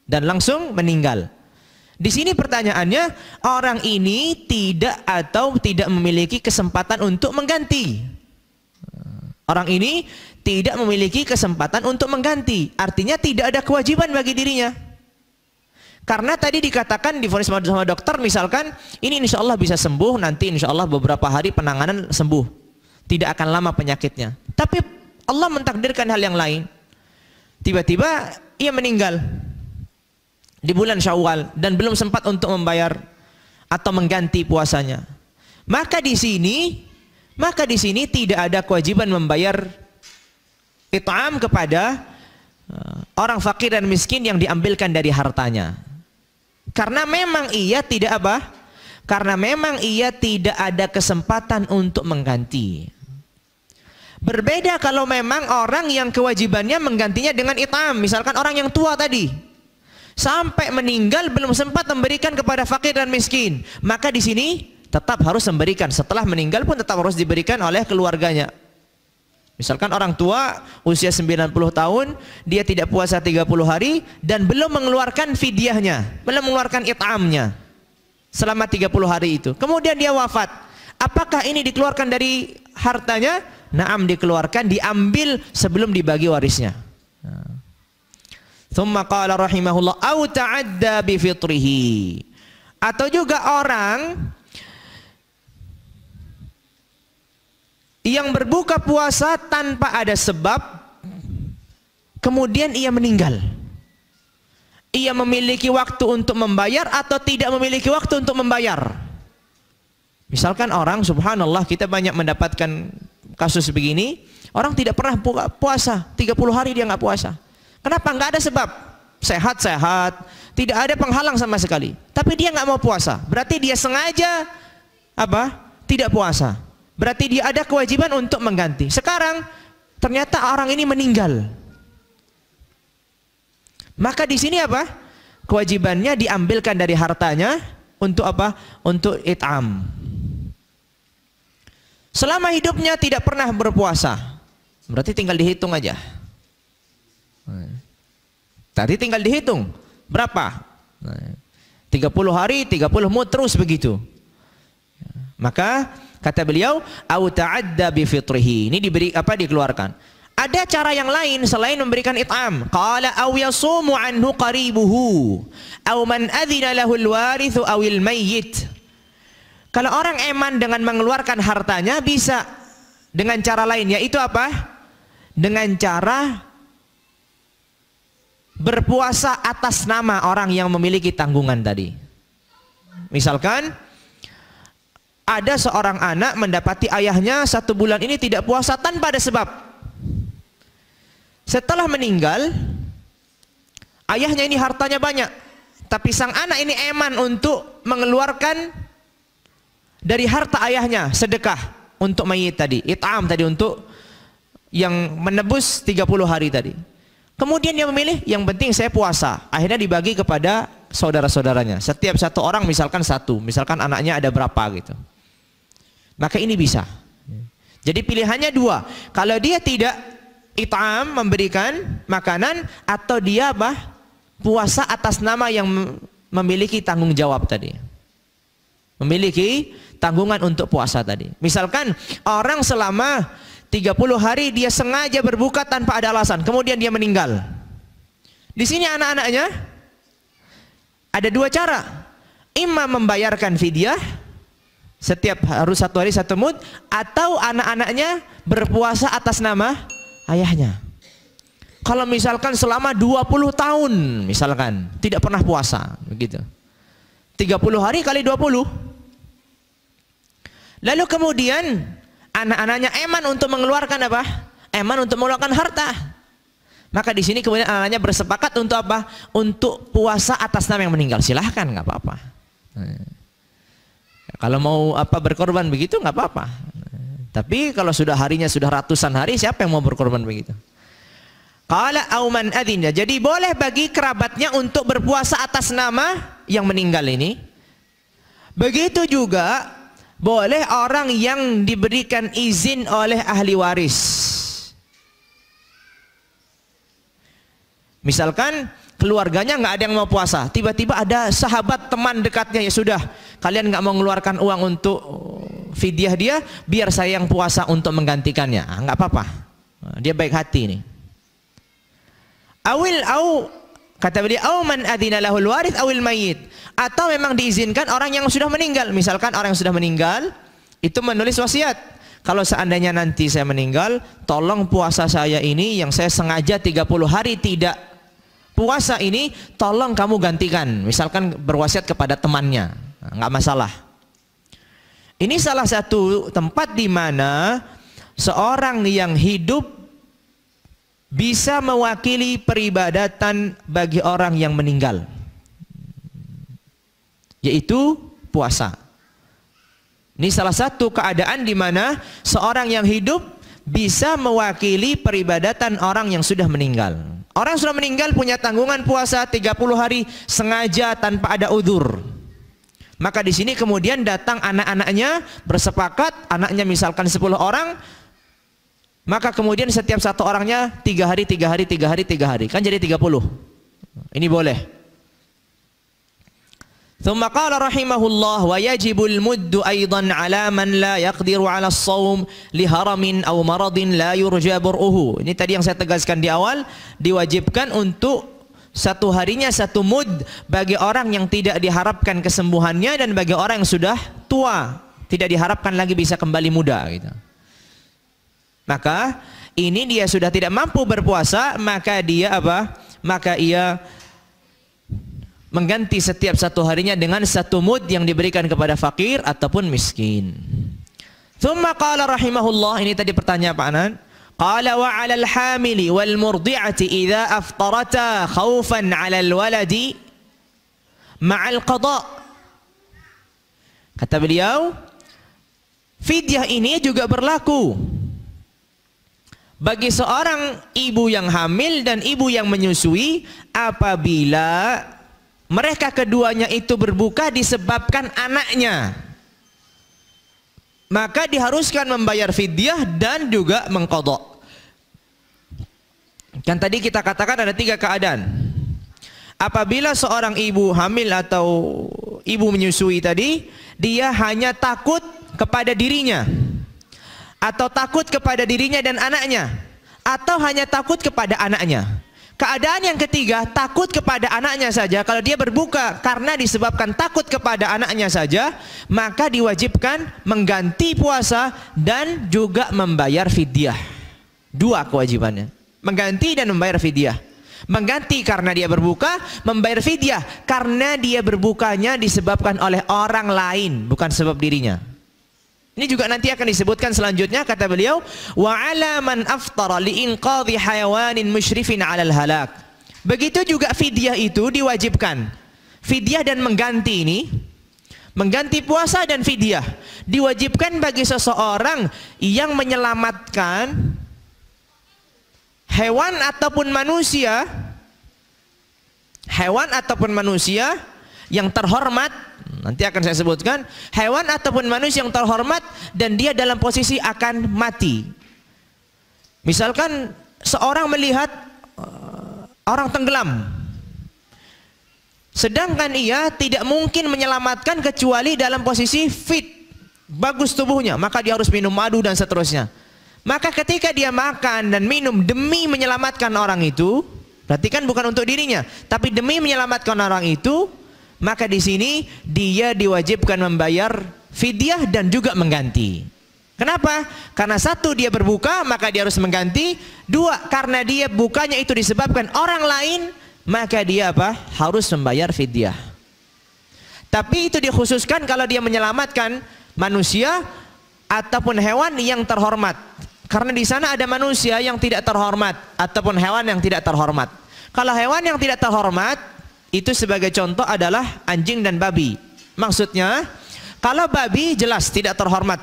Dan langsung meninggal. Di sini pertanyaannya, orang ini tidak memiliki kesempatan untuk mengganti. Orang ini tidak memiliki kesempatan untuk mengganti. Artinya tidak ada kewajiban bagi dirinya. Karena tadi dikatakan divonis sama dokter, misalkan ini insya Allah bisa sembuh, nanti insya Allah beberapa hari penanganan sembuh, tidak akan lama penyakitnya. Tapi Allah mentakdirkan hal yang lain. Tiba-tiba ia meninggal di bulan Syawal dan belum sempat untuk membayar atau mengganti puasanya. Maka di sini tidak ada kewajiban membayar it'am kepada orang fakir dan miskin yang diambilkan dari hartanya. Karena memang ia tidak apa? Karena memang ia tidak ada kesempatan untuk mengganti. Berbeda kalau memang orang yang kewajibannya menggantinya dengan it'am. Misalkan orang yang tua tadi sampai meninggal belum sempat memberikan kepada fakir dan miskin, maka di sini tetap harus memberikan. Setelah meninggal pun tetap harus diberikan oleh keluarganya. Misalkan orang tua usia 90 tahun, dia tidak puasa 30 hari dan belum mengeluarkan fidyahnya, belum mengeluarkan it'amnya selama 30 hari itu. Kemudian dia wafat. Apakah ini dikeluarkan dari hartanya? Naam, dikeluarkan, diambil sebelum dibagi warisnya. Tsumma qala rahimahullah au ta'adda bi fitrihi. Atau juga orang yang berbuka puasa tanpa ada sebab, kemudian ia meninggal. Ia memiliki waktu untuk membayar atau tidak memiliki waktu untuk membayar. Misalkan orang, subhanallah, kita banyak mendapatkan kasus begini, orang tidak pernah puasa, 30 hari dia nggak puasa. Kenapa? Nggak ada sebab. Sehat-sehat, tidak ada penghalang sama sekali. Tapi dia nggak mau puasa. Berarti dia sengaja apa? Tidak puasa. Berarti dia ada kewajiban untuk mengganti. Sekarang ternyata orang ini meninggal. Maka di sini apa? Kewajibannya diambilkan dari hartanya untuk apa? Untuk it'am. Selama hidupnya tidak pernah berpuasa. Berarti tinggal dihitung aja. Tadi tinggal dihitung berapa? 30 hari, 30 mud, terus begitu. Maka kata beliau, au ta'adda bi fitrihi. Ini diberi apa? Dikeluarkan. Ada cara yang lain selain memberikan it'am. Qala aw yasumu anhu qaribuhu aw man adzina lahu al-warithu aw al-mayyit. Kalau orang eman dengan mengeluarkan hartanya, bisa dengan cara lain, yaitu apa? Dengan cara berpuasa atas nama orang yang memiliki tanggungan tadi. Misalkan ada seorang anak mendapati ayahnya 1 bulan ini tidak puasa tanpa ada sebab. Setelah meninggal, ayahnya ini hartanya banyak, tapi sang anak ini eman untuk mengeluarkan dari harta ayahnya sedekah untuk mayit tadi, it'am tadi, untuk yang menebus 30 hari tadi. Kemudian dia memilih, yang penting saya puasa. Akhirnya dibagi kepada saudara-saudaranya. Setiap satu orang misalkan 1, misalkan anaknya ada berapa gitu. Maka ini bisa. Jadi pilihannya 2. Kalau dia tidak it'am, memberikan makanan, atau dia apa? puasa atas nama yang memiliki tanggung jawab tadi. Memiliki tanggungan untuk puasa tadi. Misalkan orang selama 30 hari dia sengaja berbuka tanpa ada alasan, kemudian dia meninggal. Di sini anak-anaknya ada dua cara. Imma membayarkan fidyah setiap harus 1 hari 1 mud, atau anak-anaknya berpuasa atas nama ayahnya. Kalau misalkan selama 20 tahun misalkan tidak pernah puasa begitu, 30 hari kali 20, lalu kemudian anak-anaknya eman untuk mengeluarkan apa? Eman untuk mengeluarkan harta. Maka di sini kemudian anak-anaknya bersepakat untuk apa? Untuk puasa atas nama yang meninggal. Silahkan, nggak apa-apa. Kalau mau apa berkorban begitu nggak apa-apa. Tapi kalau sudah harinya sudah ratusan hari, siapa yang mau berkorban begitu? Qala auman adina. Jadi boleh bagi kerabatnya untuk berpuasa atas nama yang meninggal ini. Begitu juga boleh orang yang diberikan izin oleh ahli waris. Misalkan keluarganya nggak ada yang mau puasa, tiba-tiba ada sahabat teman dekatnya, ya sudah, kalian nggak mau mengeluarkan uang untuk fidyah dia, biar saya yang puasa untuk menggantikannya. Nggak apa-apa, dia baik hati ini. Kata beliau, au man adzina lahul warith awil mayyit, atau memang diizinkan orang yang sudah meninggal. Misalkan orang yang sudah meninggal itu menulis wasiat, kalau seandainya nanti saya meninggal, tolong puasa saya ini yang saya sengaja 30 hari tidak puasa ini, tolong kamu gantikan. Misalkan berwasiat kepada temannya, nggak masalah. Ini salah satu tempat di mana seorang yang hidup bisa mewakili peribadatan bagi orang yang meninggal, yaitu puasa. Ini salah satu keadaan di mana seorang yang hidup bisa mewakili peribadatan orang yang sudah meninggal. Orang yang sudah meninggal punya tanggungan puasa 30 hari sengaja tanpa ada udzur. Maka di sini kemudian datang anak-anaknya bersepakat, anaknya misalkan 10 orang, maka kemudian setiap satu orangnya 3 hari, 3 hari, 3 hari, 3 hari, kan jadi 30. Ini boleh. Thumma qala rahimahullah wa yajibul muddu aidan ala man la yaqdiru ala as-shaum li haramin aw maradin la yurja bur'uhu. Ini tadi yang saya tegaskan di awal, diwajibkan untuk satu harinya 1 mud bagi orang yang tidak diharapkan kesembuhannya dan bagi orang yang sudah tua, tidak diharapkan lagi bisa kembali muda gitu. Maka ini dia sudah tidak mampu berpuasa, maka dia apa? Maka ia mengganti setiap 1 harinya dengan 1 mud yang diberikan kepada fakir ataupun miskin. Thumma qala rahimahullah, ini tadi pertanyaan Pak Anan. Qala wa 'alal hamili wal murdi'ati idza aftarata khaufan 'alal waladi ma'al qada'. Kata beliau, fidyah ini juga berlaku bagi seorang ibu yang hamil dan ibu yang menyusui apabila mereka keduanya itu berbuka disebabkan anaknya, maka diharuskan membayar fidyah dan juga mengqadha. Kan tadi kita katakan ada 3 keadaan. Apabila seorang ibu hamil atau ibu menyusui tadi, dia hanya takut kepada dirinya, atau takut kepada dirinya dan anaknya, atau hanya takut kepada anaknya. Keadaan yang ketiga, takut kepada anaknya saja. Kalau dia berbuka karena disebabkan takut kepada anaknya saja, maka diwajibkan mengganti puasa dan juga membayar fidyah. 2 kewajibannya, mengganti dan membayar fidyah. Mengganti karena dia berbuka, membayar fidyah karena dia berbukanya disebabkan oleh orang lain, bukan sebab dirinya. Ini juga nanti akan disebutkan selanjutnya, kata beliau, wa 'ala man aftara li inqadhi hayawanin musyrifin 'alal halak. Begitu juga fidyah itu diwajibkan. Fidyah dan mengganti ini, mengganti puasa dan fidyah diwajibkan bagi seseorang yang menyelamatkan hewan ataupun manusia yang terhormat. Nanti akan saya sebutkan hewan ataupun manusia yang terhormat dan dia dalam posisi akan mati. Misalkan seorang melihat orang tenggelam, sedangkan ia tidak mungkin menyelamatkan kecuali dalam posisi fit, bagus tubuhnya, maka dia harus minum madu dan seterusnya. Maka ketika dia makan dan minum demi menyelamatkan orang itu, berarti kan bukan untuk dirinya, tapi demi menyelamatkan orang itu, maka di sini dia diwajibkan membayar fidyah dan juga mengganti. Kenapa? Karena satu, dia berbuka maka dia harus mengganti. Dua, karena dia bukanya itu disebabkan orang lain, maka dia apa? Harus membayar fidyah. Tapi itu dikhususkan kalau dia menyelamatkan manusia ataupun hewan yang terhormat. Karena di sana ada manusia yang tidak terhormat ataupun hewan yang tidak terhormat. Kalau hewan yang tidak terhormat itu sebagai contoh adalah anjing dan babi. Maksudnya kalau babi jelas tidak terhormat.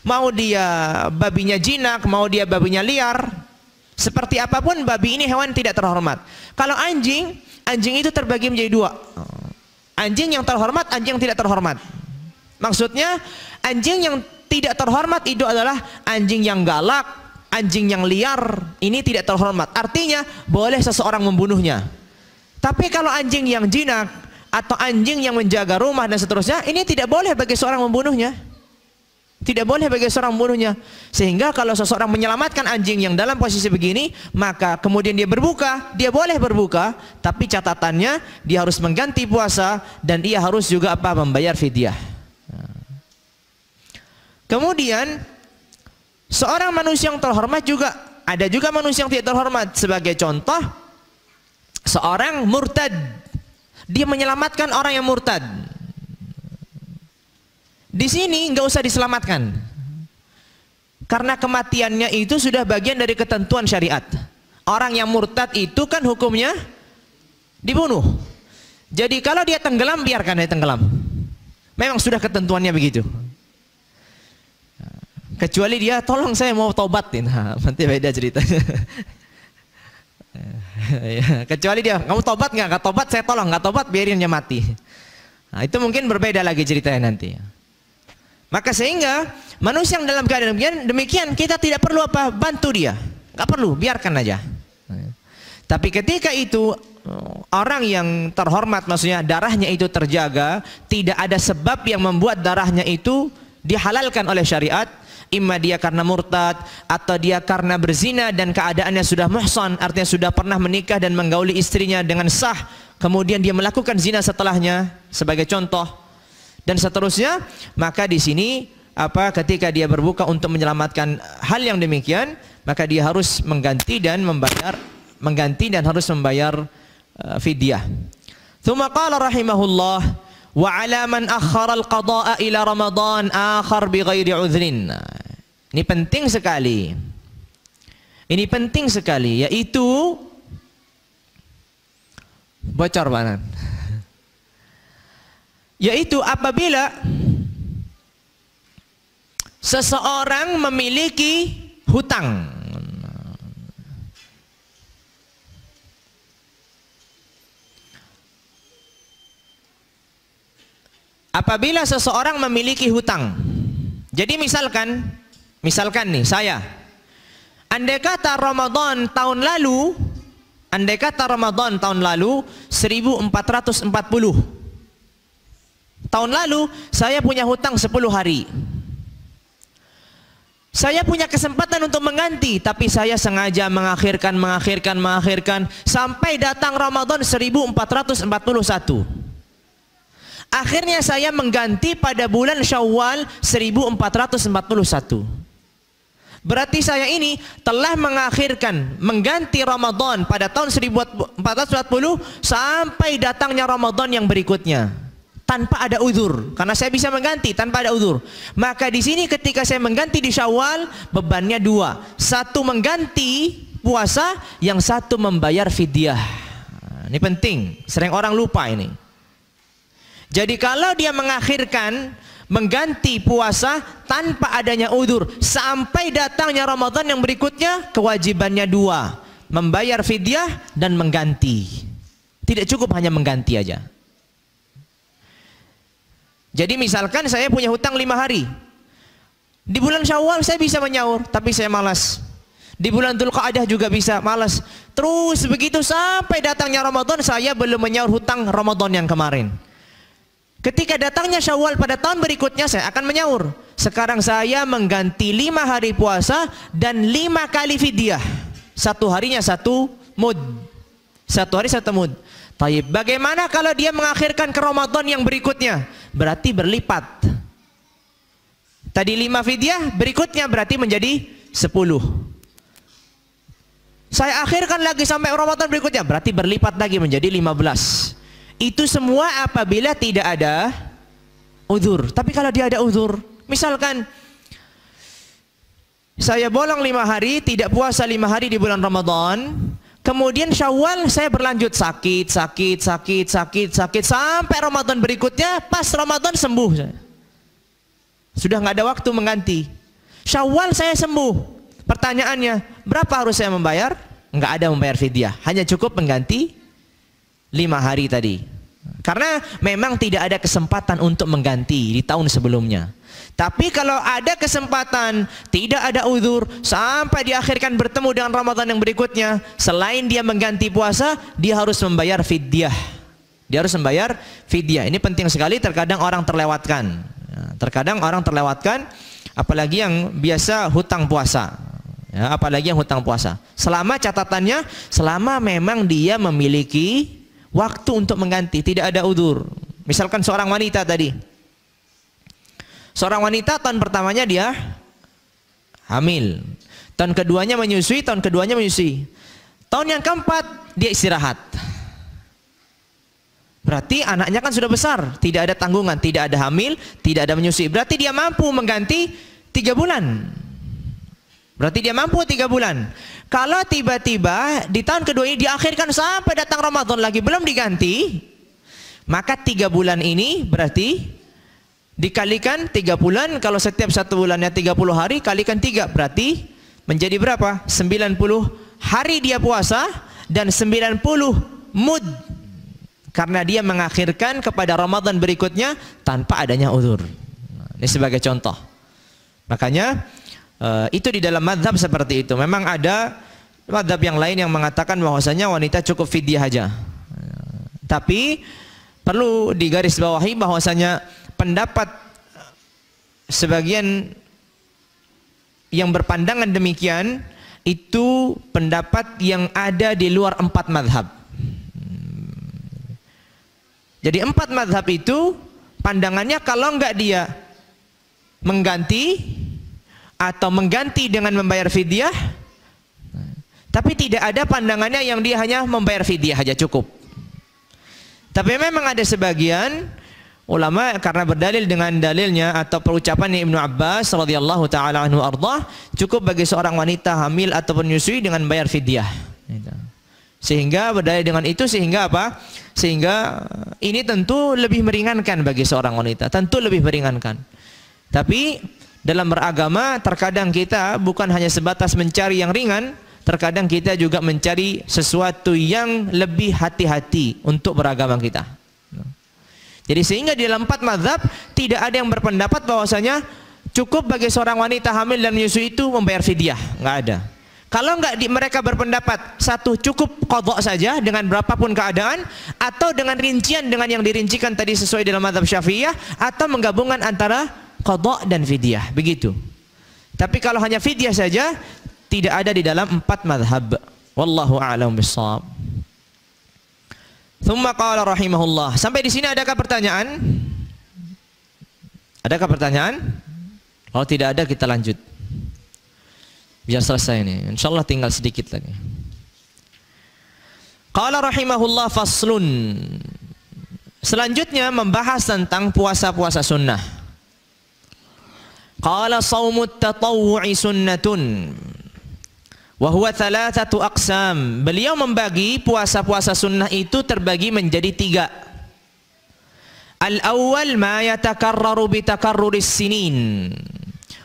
Mau dia babinya jinak, mau dia babinya liar, seperti apapun babi ini hewan tidak terhormat. Kalau anjing, anjing itu terbagi menjadi dua. Anjing yang terhormat, anjing yang tidak terhormat. Maksudnya anjing yang tidak terhormat itu adalah anjing yang galak, anjing yang liar, ini tidak terhormat. Artinya boleh seseorang membunuhnya. Tapi kalau anjing yang jinak atau anjing yang menjaga rumah dan seterusnya, ini tidak boleh bagi seorang membunuhnya. Tidak boleh bagi seorang membunuhnya. Sehingga kalau seseorang menyelamatkan anjing yang dalam posisi begini, maka kemudian dia berbuka, dia boleh berbuka, tapi catatannya dia harus mengganti puasa dan ia harus juga apa? Membayar fidyah. Kemudian seorang manusia yang terhormat juga ada juga manusia yang tidak terhormat. Sebagai contoh, seorang murtad, dia menyelamatkan orang yang murtad. Di sini nggak usah diselamatkan, karena kematiannya itu sudah bagian dari ketentuan syariat. Orang yang murtad itu kan hukumnya dibunuh. Jadi kalau dia tenggelam, biarkan dia tenggelam. Memang sudah ketentuannya begitu. Kecuali dia, tolong saya mau tobat, nah, nanti beda ceritanya. Kecuali dia, kamu tobat nggak? Nggak tobat, saya tolong. Nggak tobat, biarin dia mati. Nah, itu mungkin berbeda lagi ceritanya nanti. Maka sehingga manusia yang dalam keadaan demikian kita tidak perlu apa? Bantu dia. Nggak perlu, biarkan aja. Tapi ketika itu orang yang terhormat, maksudnya darahnya itu terjaga, tidak ada sebab yang membuat darahnya itu dihalalkan oleh syariat. Imma dia karena murtad atau dia karena berzina dan keadaannya sudah muhsan, artinya sudah pernah menikah dan menggauli istrinya dengan sah, kemudian dia melakukan zina setelahnya, sebagai contoh. Dan seterusnya, maka di sini ketika dia berbuka untuk menyelamatkan hal yang demikian, maka dia harus mengganti dan harus membayar fidyah. Tsumma qala rahimahullah wa 'ala man akhkhara al-qada'a ila Ramadan akhar bighairi 'udhrin. Ini penting sekali. Ini penting sekali, yaitu bocor banan. Yaitu apabila seseorang memiliki hutang. Apabila seseorang memiliki hutang. Jadi misalkan nih saya, andai kata Ramadan tahun lalu 1440. Tahun lalu saya punya hutang 10 hari. Saya punya kesempatan untuk mengganti, tapi saya sengaja mengakhirkan sampai datang Ramadan 1441. Akhirnya saya mengganti pada bulan Syawal 1441. Berarti saya ini telah mengganti Ramadan pada tahun 1440 sampai datangnya Ramadan yang berikutnya. Tanpa ada uzur, karena saya bisa mengganti tanpa ada uzur. Maka di sini ketika saya mengganti di Syawal, bebannya dua. Satu mengganti puasa, yang satu membayar fidyah. Ini penting, sering orang lupa ini. Jadi kalau dia mengganti puasa tanpa adanya uzur sampai datangnya Ramadan yang berikutnya, kewajibannya dua, membayar fidyah dan mengganti. Tidak cukup hanya mengganti aja. Jadi misalkan saya punya hutang 5 hari. Di bulan Syawal saya bisa menyaur, tapi saya malas. Di bulan Dzulqa'dah juga bisa, malas. Terus begitu sampai datangnya Ramadan, saya belum menyaur hutang Ramadan yang kemarin. Ketika datangnya Syawal pada tahun berikutnya, saya akan menyaur. Sekarang saya mengganti 5 hari puasa dan 5 kali fidyah. Satu harinya 1 mud. 1 hari 1 mud. Taib. Bagaimana kalau dia mengakhirkan ke Ramadan yang berikutnya? Berarti berlipat. Tadi 5 fidyah, berikutnya berarti menjadi 10. Saya akhirkan lagi sampai Ramadan berikutnya, berarti berlipat lagi menjadi 15. Itu semua apabila tidak ada uzur. Tapi kalau dia ada uzur, misalkan saya bolong 5 hari, tidak puasa 5 hari di bulan Ramadan, kemudian Syawal saya berlanjut sakit sampai Ramadan berikutnya, pas Ramadan sembuh saya. Sudah nggak ada waktu mengganti. Syawal saya sembuh. Pertanyaannya, berapa harus saya membayar? Nggak ada membayar fidyah, hanya cukup mengganti 5 hari tadi. Karena memang tidak ada kesempatan untuk mengganti di tahun sebelumnya. Tapi kalau ada kesempatan, tidak ada uzur, sampai diakhirkan bertemu dengan Ramadan yang berikutnya, selain dia mengganti puasa, dia harus membayar fidyah. Dia harus membayar fidyah. Ini penting sekali, terkadang orang terlewatkan. Terkadang orang terlewatkan, apalagi yang biasa hutang puasa. Ya, apalagi yang hutang puasa. Selama catatannya, selama memang dia memiliki waktu untuk mengganti, tidak ada uzur. Misalkan seorang wanita tadi. Seorang wanita tahun pertamanya dia hamil. Tahun keduanya menyusui, tahun keduanya menyusui. Tahun yang keempat dia istirahat. Berarti anaknya kan sudah besar, tidak ada tanggungan, tidak ada hamil, tidak ada menyusui. Berarti dia mampu mengganti 3 bulan. Berarti dia mampu 3 bulan. Kalau tiba-tiba di tahun kedua ini diakhirkan sampai datang Ramadan lagi belum diganti, maka 3 bulan ini berarti dikalikan 3 bulan. Kalau setiap 1 bulannya 30 hari, kalikan 3, berarti menjadi berapa? 90 hari dia puasa dan 90 mud. Karena dia mengakhirkan kepada Ramadan berikutnya tanpa adanya uzur. Ini sebagai contoh. Makanya itu di dalam mazhab seperti itu. Memang ada mazhab yang lain yang mengatakan bahwasanya wanita cukup fidyah aja. Tapi perlu digarisbawahi bahwasanya pendapat sebagian yang berpandangan demikian itu pendapat yang ada di luar 4 mazhab. Jadi 4 mazhab itu pandangannya kalau enggak dia mengganti atau mengganti dengan membayar fidyah, tapi tidak ada pandangannya yang dia hanya membayar fidyah saja cukup. Tapi memang ada sebagian ulama karena berdalil dengan dalilnya atau perucapan Ibnu Abbas radhiyallahu taala anhu ardah, cukup bagi seorang wanita hamil ataupun menyusui dengan bayar fidyah. Sehingga berdalil dengan itu, sehingga apa? Sehingga ini tentu lebih meringankan bagi seorang wanita, tentu lebih meringankan. Tapi dalam beragama terkadang kita bukan hanya sebatas mencari yang ringan, terkadang kita juga mencari sesuatu yang lebih hati-hati untuk beragama kita. Jadi sehingga di dalam 4 mazhab tidak ada yang berpendapat bahwasanya cukup bagi seorang wanita hamil dan menyusui itu membayar fidyah, nggak ada. Kalau nggak mereka berpendapat satu cukup qadha saja dengan berapapun keadaan, atau dengan rincian dengan yang dirincikan tadi sesuai dalam mazhab Syafi'iyah, atau menggabungkan antara qadha dan fidyah, begitu. Tapi kalau hanya fidyah saja tidak ada di dalam 4 mazhab. Wallahu a'lam bishawab. Tsumma qala rahimahullah. Sampai di sini adakah pertanyaan? Adakah pertanyaan? Kalau tidak ada kita lanjut. Biar selesai ini. Insyaallah tinggal sedikit lagi. Qala rahimahullah faslun. Selanjutnya membahas tentang puasa-puasa sunnah. Qala shaumut tatawwu'i sunnatun wa huwa 3 aqsam. Beliau membagi puasa-puasa sunnah itu terbagi menjadi 3. Al-awwal ma yatakarraru bi takarruris sinin.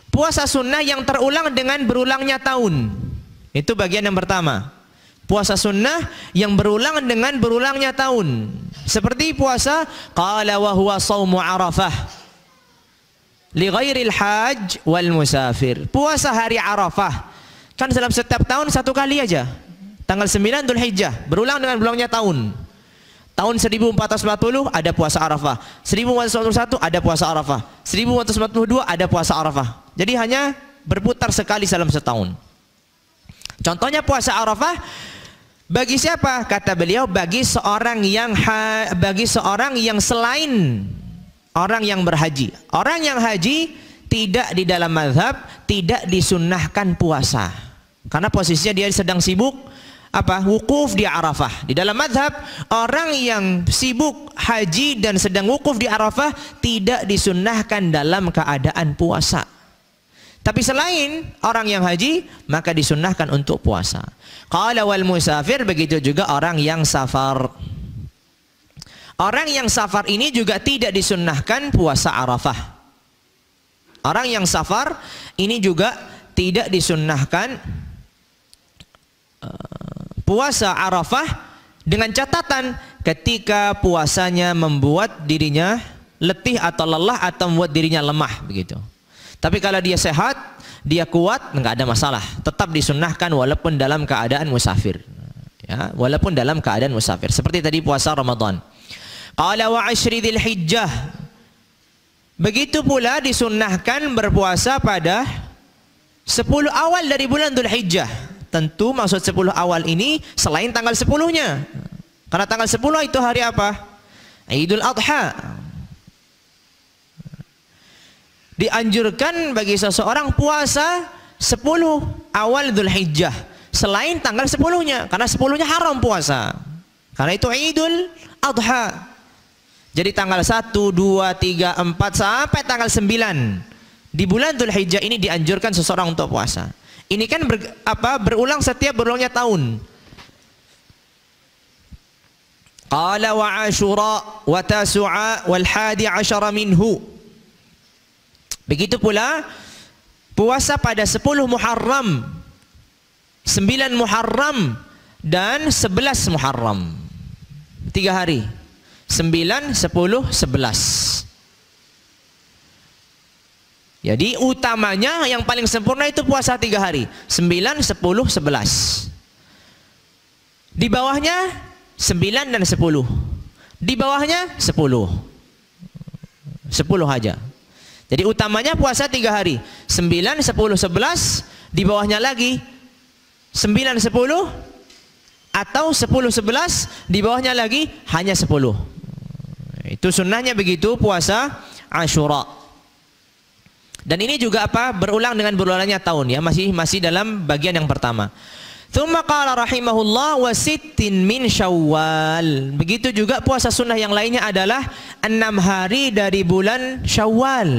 Puasa sunnah yang terulang dengan berulangnya tahun. Itu bagian yang pertama. Puasa sunnah yang berulang dengan berulangnya tahun. Seperti puasa qala wa huwa shaumu Arafah li ghairil hajj wal musafir. Puasa hari Arafah. Kan dalam setiap tahun satu kali aja. Tanggal 9 Dzulhijjah, berulang dengan berulangnya tahun. Tahun 1440 ada puasa Arafah, 1441 ada puasa Arafah, 1442 ada puasa Arafah. Jadi hanya berputar sekali dalam setahun. Contohnya puasa Arafah bagi siapa? Kata beliau, bagi seorang yang selain orang yang berhaji. Orang yang haji tidak di dalam mazhab, tidak disunnahkan puasa. Karena posisinya dia sedang sibuk wukuf di Arafah. Di dalam mazhab, orang yang sibuk haji dan sedang wukuf di Arafah tidak disunnahkan dalam keadaan puasa. Tapi selain orang yang haji, maka disunnahkan untuk puasa. Qala wal musafir, begitu juga orang yang safar. Orang yang safar ini juga tidak disunnahkan puasa Arafah. Orang yang safar ini juga tidak disunnahkan puasa Arafah, dengan catatan ketika puasanya membuat dirinya letih atau lelah atau membuat dirinya lemah begitu. Tapi kalau dia sehat, dia kuat, enggak ada masalah. Tetap disunnahkan walaupun dalam keadaan musafir. Ya, walaupun dalam keadaan musafir. Seperti tadi puasa Ramadan. Qala wa 'ashri Dzulhijjah. Begitu pula disunnahkan berpuasa pada 10 awal dari bulan Dzulhijjah. Tentu maksud 10 awal ini selain tanggal 10-nya. Karena tanggal 10 itu hari apa? Idul Adha. Dianjurkan bagi seseorang puasa 10 awal Dzulhijjah selain tanggal 10-nya, karena 10-nya haram puasa. Karena itu Idul Adha. Jadi tanggal 1, 2, 3, 4 sampai tanggal 9 di bulan Dzulhijjah ini dianjurkan seseorang untuk puasa. Ini kan berulang setiap berulangnya tahun. Qala wa Ashura wa Tasu'a wal 11 minhu. Begitu pula puasa pada 10 Muharram, 9 Muharram dan 11 Muharram. 3 hari. 9, 10, 11. Jadi utamanya yang paling sempurna itu puasa 3 hari. 9, 10, 11. Di bawahnya 9 dan 10. Di bawahnya 10. 10 aja. Jadi utamanya puasa 3 hari. 9, 10, 11. Di bawahnya lagi 9, 10. Atau 10, 11. Di bawahnya lagi hanya 10. Itu sunnahnya begitu puasa Ashura. Dan ini juga berulang dengan berulangnya tahun ya, masih dalam bagian yang pertama. Tsumma qala rahimahullah wa sittin min Syawal. Begitu juga puasa sunnah yang lainnya adalah 6 hari dari bulan Syawal.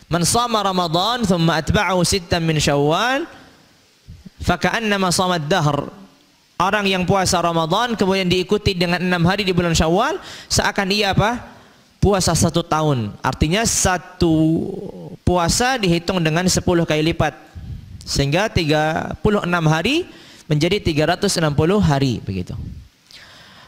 Man shama Ramadan thumma atba'ahu sittan min Syawal faka'annama shama ad-dahr. Orang yang puasa Ramadan kemudian diikuti dengan 6 hari di bulan Syawal, seakan ia puasa 1 tahun. Artinya 1 puasa dihitung dengan 10 kali lipat. Sehingga 36 hari menjadi 360 hari begitu.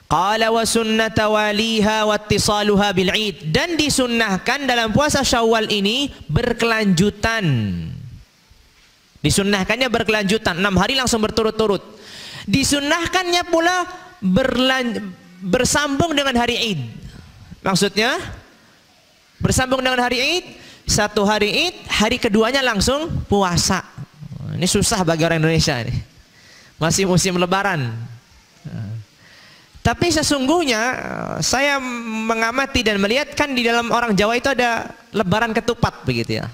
Qala wa sunnata waliha wa ittisaluha bil Id. Dan disunnahkan dalam puasa Syawal ini berkelanjutan. Disunnahkannya berkelanjutan, 6 hari langsung berturut-turut. Disunnahkannya pula bersambung dengan hari Id. Maksudnya bersambung dengan hari Id, 1 hari Id, hari keduanya langsung puasa. Ini susah bagi orang Indonesia ini. Masih musim lebaran. Tapi sesungguhnya saya mengamati dan melihat kan di dalam orang Jawa itu ada lebaran ketupat begitu ya.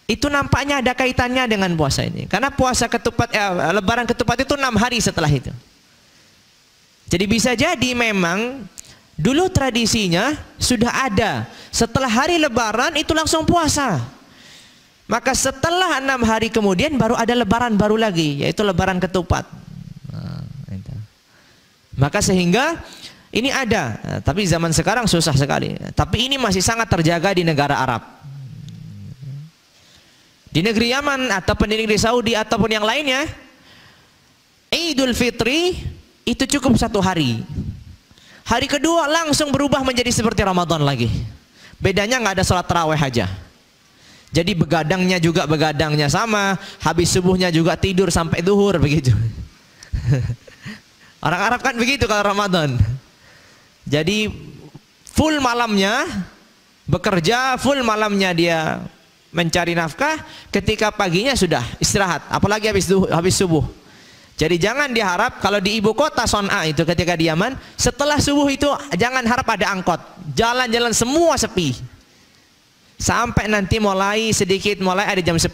Itu nampaknya ada kaitannya dengan puasa ini. Karena puasa ketupat lebaran ketupat itu 6 hari setelah itu. Jadi bisa jadi memang dulu tradisinya sudah ada. Setelah hari lebaran itu langsung puasa. Maka setelah 6 hari kemudian baru ada lebaran baru lagi, yaitu lebaran ketupat. Maka sehingga ini ada, tapi zaman sekarang susah sekali. Tapi ini masih sangat terjaga di negara Arab. Di negeri Yaman ataupun di negeri Saudi ataupun yang lainnya, Idul Fitri itu cukup 1 hari. Hari kedua langsung berubah menjadi seperti Ramadan lagi. Bedanya nggak ada sholat tarawih aja. Jadi begadangnya juga begadangnya sama, habis subuhnya juga tidur sampai zuhur begitu. Orang Arab kan begitu kalau Ramadan. Jadi full malamnya bekerja, full malamnya dia mencari nafkah, ketika paginya sudah istirahat, apalagi habis subuh. Jadi jangan diharap kalau di ibu kota Son'a itu ketika di Yaman, setelah subuh itu jangan harap ada angkot. Jalan-jalan semua sepi. Sampai nanti mulai sedikit, mulai ada jam 10,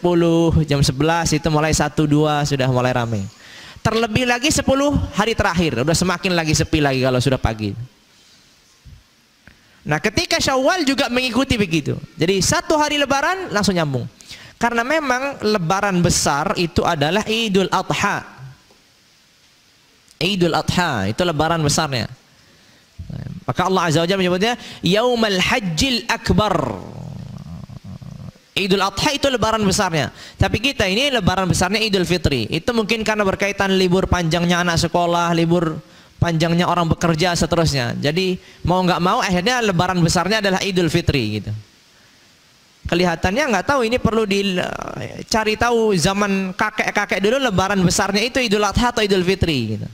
jam 11 itu mulai 1, 2 sudah mulai ramai. Terlebih lagi 10 hari terakhir, udah semakin lagi sepi lagi kalau sudah pagi. Nah ketika Syawal juga mengikuti begitu. Jadi 1 hari lebaran langsung nyambung. Karena memang lebaran besar itu adalah Idul Adha. Idul Adha itu lebaran besarnya. Maka Allah Azza wa Jalla menyebutnya Yaumul Hajjil Akbar. Idul Adha itu lebaran besarnya. Tapi kita ini lebaran besarnya Idul Fitri. Itu mungkin karena berkaitan libur panjangnya anak sekolah, libur panjangnya orang bekerja, seterusnya. Jadi mau nggak mau akhirnya lebaran besarnya adalah Idul Fitri gitu. Kelihatannya nggak tahu, ini perlu dicari tahu zaman kakek-kakek dulu lebaran besarnya itu Idul Adha atau Idul Fitri gitu.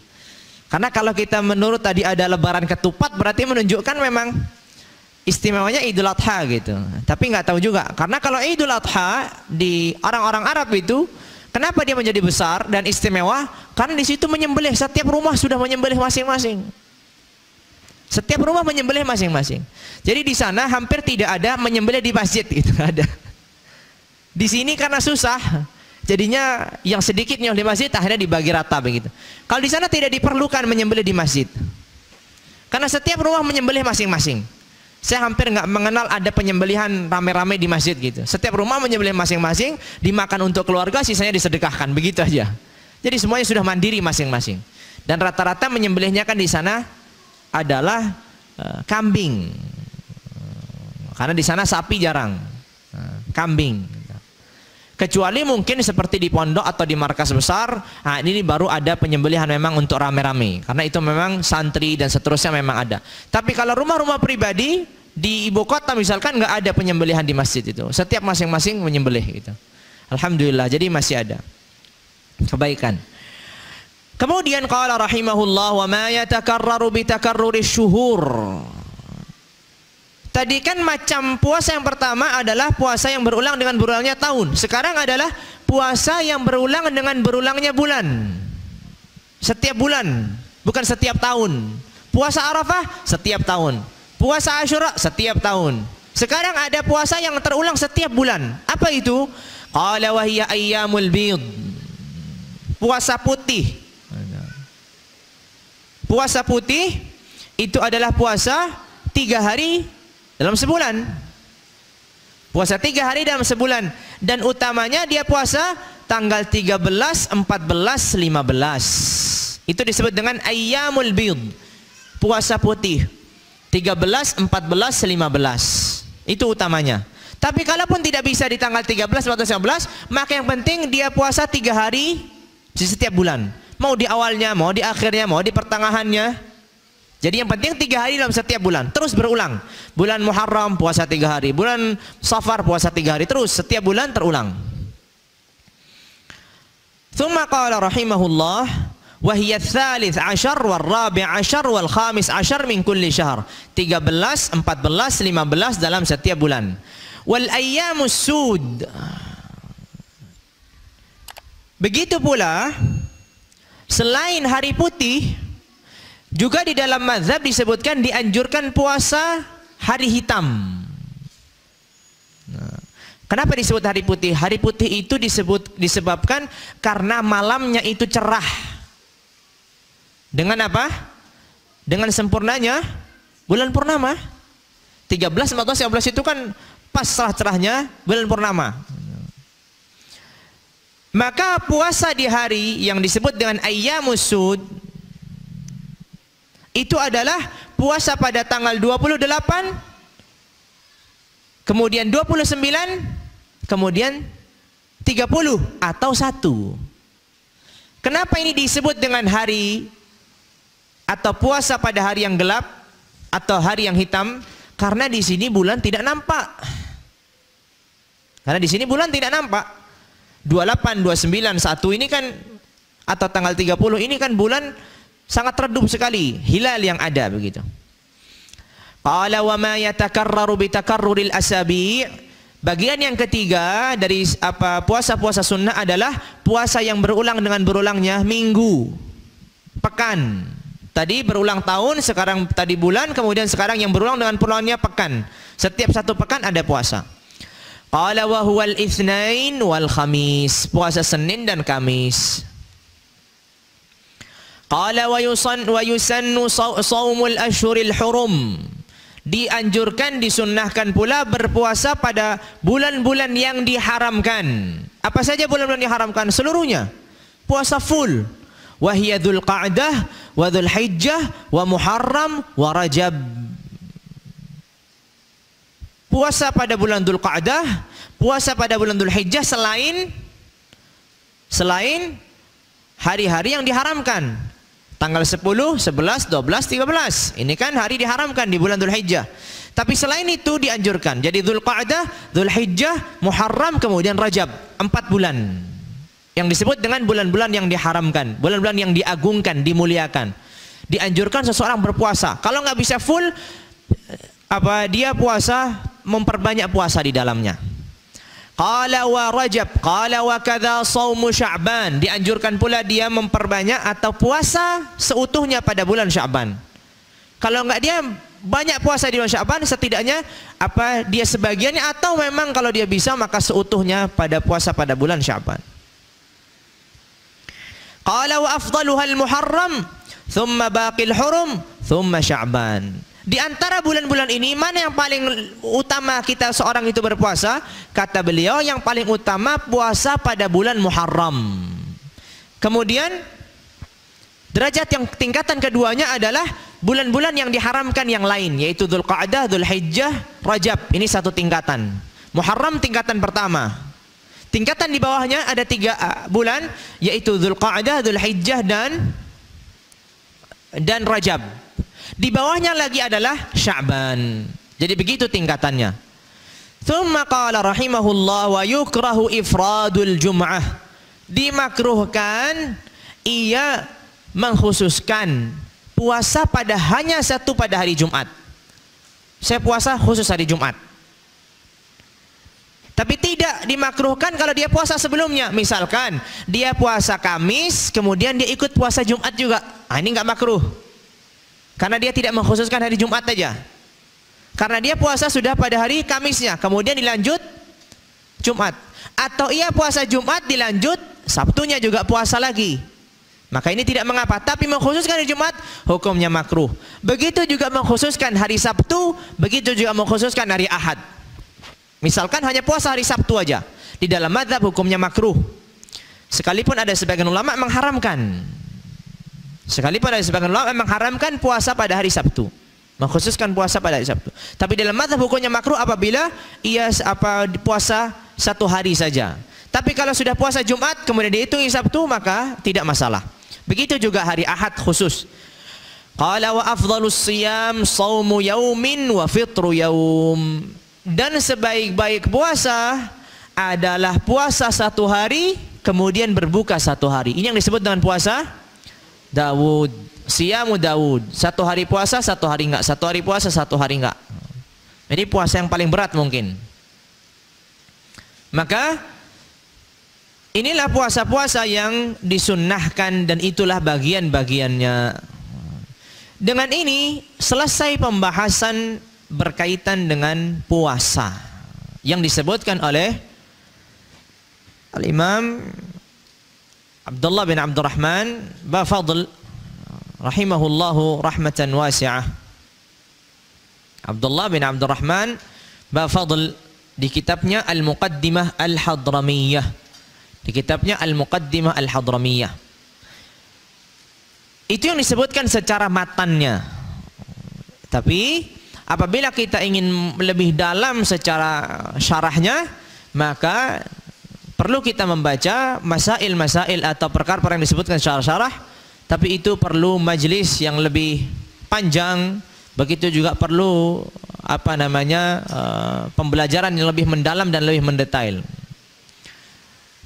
Karena kalau kita menurut tadi ada lebaran ketupat berarti menunjukkan memang istimewanya Idul Adha gitu. Tapi nggak tahu juga. Karena kalau Idul Adha di orang-orang Arab itu kenapa dia menjadi besar dan istimewa? Karena di situ menyembelih, setiap rumah sudah menyembelih masing-masing. Setiap rumah menyembelih masing-masing. Jadi di sana hampir tidak ada menyembelih di masjid itu ada. Di sini karena susah, jadinya yang sedikitnya di masjid akhirnya dibagi rata begitu. Kalau di sana tidak diperlukan menyembelih di masjid. Karena setiap rumah menyembelih masing-masing. Saya hampir nggak mengenal ada penyembelihan rame-rame di masjid gitu. Setiap rumah menyembelih masing-masing, dimakan untuk keluarga, sisanya disedekahkan, begitu aja. Jadi semuanya sudah mandiri masing-masing. Dan rata-rata menyembelihnya kan di sana adalah kambing. Karena di sana sapi jarang. Kambing. Kecuali mungkin seperti di pondok atau di markas besar, nah ini baru ada penyembelihan memang untuk rame-rame. Karena itu memang santri dan seterusnya memang ada. Tapi kalau rumah-rumah pribadi di ibu kota misalkan nggak ada penyembelihan di masjid itu. Setiap masing-masing menyembelih gitu. Alhamdulillah, jadi masih ada kebaikan. Kemudian qala rahimahullah wa ma yatakarraru bi takarrurish syuhur. Tadi kan macam puasa yang pertama adalah puasa yang berulang dengan berulangnya tahun. Sekarang adalah puasa yang berulang dengan berulangnya bulan. Setiap bulan, bukan setiap tahun. Puasa Arafah setiap tahun. Puasa Asyura setiap tahun. Sekarang ada puasa yang terulang setiap bulan. Apa itu? Qala wa hiya ayyamul bid. Puasa putih. Puasa putih itu adalah puasa 3 hari dalam sebulan. Puasa 3 hari dalam sebulan. Dan utamanya dia puasa tanggal 13, 14, 15. Itu disebut dengan ayyamul bid. Puasa putih 13, 14, 15. Itu utamanya. Tapi kalaupun tidak bisa di tanggal 13 atau 15, maka yang penting dia puasa 3 hari di setiap bulan. Mau di awalnya, mau di akhirnya, mau di pertengahannya. Jadi yang penting 3 hari dalam setiap bulan, terus berulang. Bulan Muharram puasa 3 hari, bulan Safar puasa 3 hari, terus setiap bulan terulang. Tsumma qala rahimahullah wa hiya ats-tsalits 'ashar wal rabi' 'ashar wal khamis 'ashar min kulli syahr. 13, 14, 15 dalam setiap bulan. Wal ayyamus sud. Begitu pula selain hari putih, juga di dalam mazhab disebutkan dianjurkan puasa hari hitam. Nah, kenapa disebut hari putih? Hari putih itu disebabkan karena malamnya itu cerah. Dengan apa? Dengan sempurnanya bulan purnama. 13, 14, 15 itu kan pas cerah-cerahnya bulan purnama. Maka puasa di hari yang disebut dengan ayyamus sud itu adalah puasa pada tanggal 28, kemudian 29, kemudian 30 atau 1. Kenapa ini disebut dengan hari atau puasa pada hari yang gelap atau hari yang hitam? Karena di sini bulan tidak nampak. Karena di sini bulan tidak nampak. 28, 29, 1 ini kan, atau tanggal 30 ini kan bulan sangat redup sekali, hilal yang ada begitu. Qala wa ma yatakarraru bi takarruril asabi'. Bagian yang ketiga dari puasa-puasa sunnah adalah puasa yang berulang dengan berulangnya minggu, pekan. Tadi berulang tahun, sekarang tadi bulan, kemudian sekarang yang berulang dengan berulangnya pekan. Setiap satu pekan ada puasa. Qala wa huwal itsnain wal khamis. Puasa Senin dan Kamis. Qala wa yusannu shaumul ashhuril hurum. Dianjurkan, disunnahkan pula berpuasa pada bulan-bulan yang diharamkan. Apa saja bulan-bulan yang diharamkan? Seluruhnya. Puasa full. Wahiya Dzulqa'dah wa Dzulhijjah wa Muharram wa Rajab. Puasa pada bulan Dzulqa'dah, puasa pada bulan Dzulhijjah selain hari-hari yang diharamkan. Tanggal 10, 11, 12, 13. Ini kan hari diharamkan di bulan Dzulhijjah. Tapi selain itu dianjurkan. Jadi Dzulqa'dah, Dzulhijjah, Muharram, kemudian Rajab. 4 bulan. Yang disebut dengan bulan-bulan yang diharamkan. Bulan-bulan yang diagungkan, dimuliakan. Dianjurkan seseorang berpuasa. Kalau nggak bisa full, dia puasa, memperbanyak puasa di dalamnya. Qala wa Rajab, qala wa kadza shaumu Sya'ban. Dianjurkan pula dia memperbanyak atau puasa seutuhnya pada bulan Sya'ban. Kalau enggak dia banyak puasa di bulan Sya'ban, setidaknya dia sebagiannya, atau memang kalau dia bisa maka seutuhnya pada puasa pada bulan Sya'ban. Qala wa afdaluha al-Muharram, thumma baqil hurum, thumma Sya'ban. Di antara bulan-bulan ini, mana yang paling utama kita seorang itu berpuasa? Kata beliau, yang paling utama puasa pada bulan Muharram. Kemudian derajat yang tingkatan keduanya adalah bulan-bulan yang diharamkan yang lain, yaitu Dzulqa'dah, Dzulhijjah, Rajab. Ini satu tingkatan. Muharram tingkatan pertama. Tingkatan di bawahnya ada 3 bulan, yaitu Dzulqa'dah, Dzulhijjah dan Rajab. Di bawahnya lagi adalah Sya'ban. Jadi begitu tingkatannya. Tsumma qala rahimahullah wa yukrahu ifradul jum'ah. Dimakruhkan ia mengkhususkan puasa hanya pada hari Jumat. Saya puasa khusus hari Jumat. Tapi tidak dimakruhkan kalau dia puasa sebelumnya. Misalkan dia puasa Kamis, kemudian dia ikut puasa Jumat juga. Ini nggak makruh. Karena dia tidak mengkhususkan hari Jumat saja. Karena dia puasa sudah pada hari Kamisnya, kemudian dilanjut Jumat. Atau ia puasa Jumat dilanjut Sabtunya juga puasa lagi. Maka ini tidak mengapa. Tapi mengkhususkan hari Jumat, hukumnya makruh. Begitu juga mengkhususkan hari Sabtu, begitu juga mengkhususkan hari Ahad. Misalkan hanya puasa hari Sabtu aja. Di dalam mazhab hukumnya makruh. Sekalipun ada sebagian ulama mengharamkan. Mengharamkan puasa pada hari Sabtu, mengkhususkan puasa pada hari Sabtu. Tapi dalam mazhab hukumnya makruh apabila ia puasa satu hari saja. Tapi kalau sudah puasa Jumat kemudian dihitung Sabtu, maka tidak masalah. Begitu juga hari Ahad khusus. Qala wa afdhalus siyam shaumu yaumin wa fitru yaum. Dan sebaik-baik puasa adalah puasa satu hari kemudian berbuka satu hari. Ini yang disebut dengan puasa Daud, siyamu Daud. Satu hari puasa, satu hari enggak. Satu hari puasa, satu hari enggak. Jadi puasa yang paling berat mungkin. Maka inilah puasa-puasa yang disunnahkan dan itulah bagian-bagiannya. Dengan ini selesai pembahasan berkaitan dengan puasa yang disebutkan oleh Al-Imam Abdullah bin Abdurrahman Bafadl rahimahullahu rahmatan wasi'ah. Abdullah bin Abdurrahman Bafadl di kitabnya Al-Muqaddimah Al-Hadramiyah. Di kitabnya Al-Muqaddimah Al-Hadramiyah. Itu yang disebutkan secara matannya. Tapi apabila kita ingin lebih dalam secara syarahnya, maka perlu kita membaca masail-masail atau perkara-perkara yang disebutkan secara syarah, tapi itu perlu majlis yang lebih panjang. Begitu juga perlu pembelajaran yang lebih mendalam dan lebih mendetail.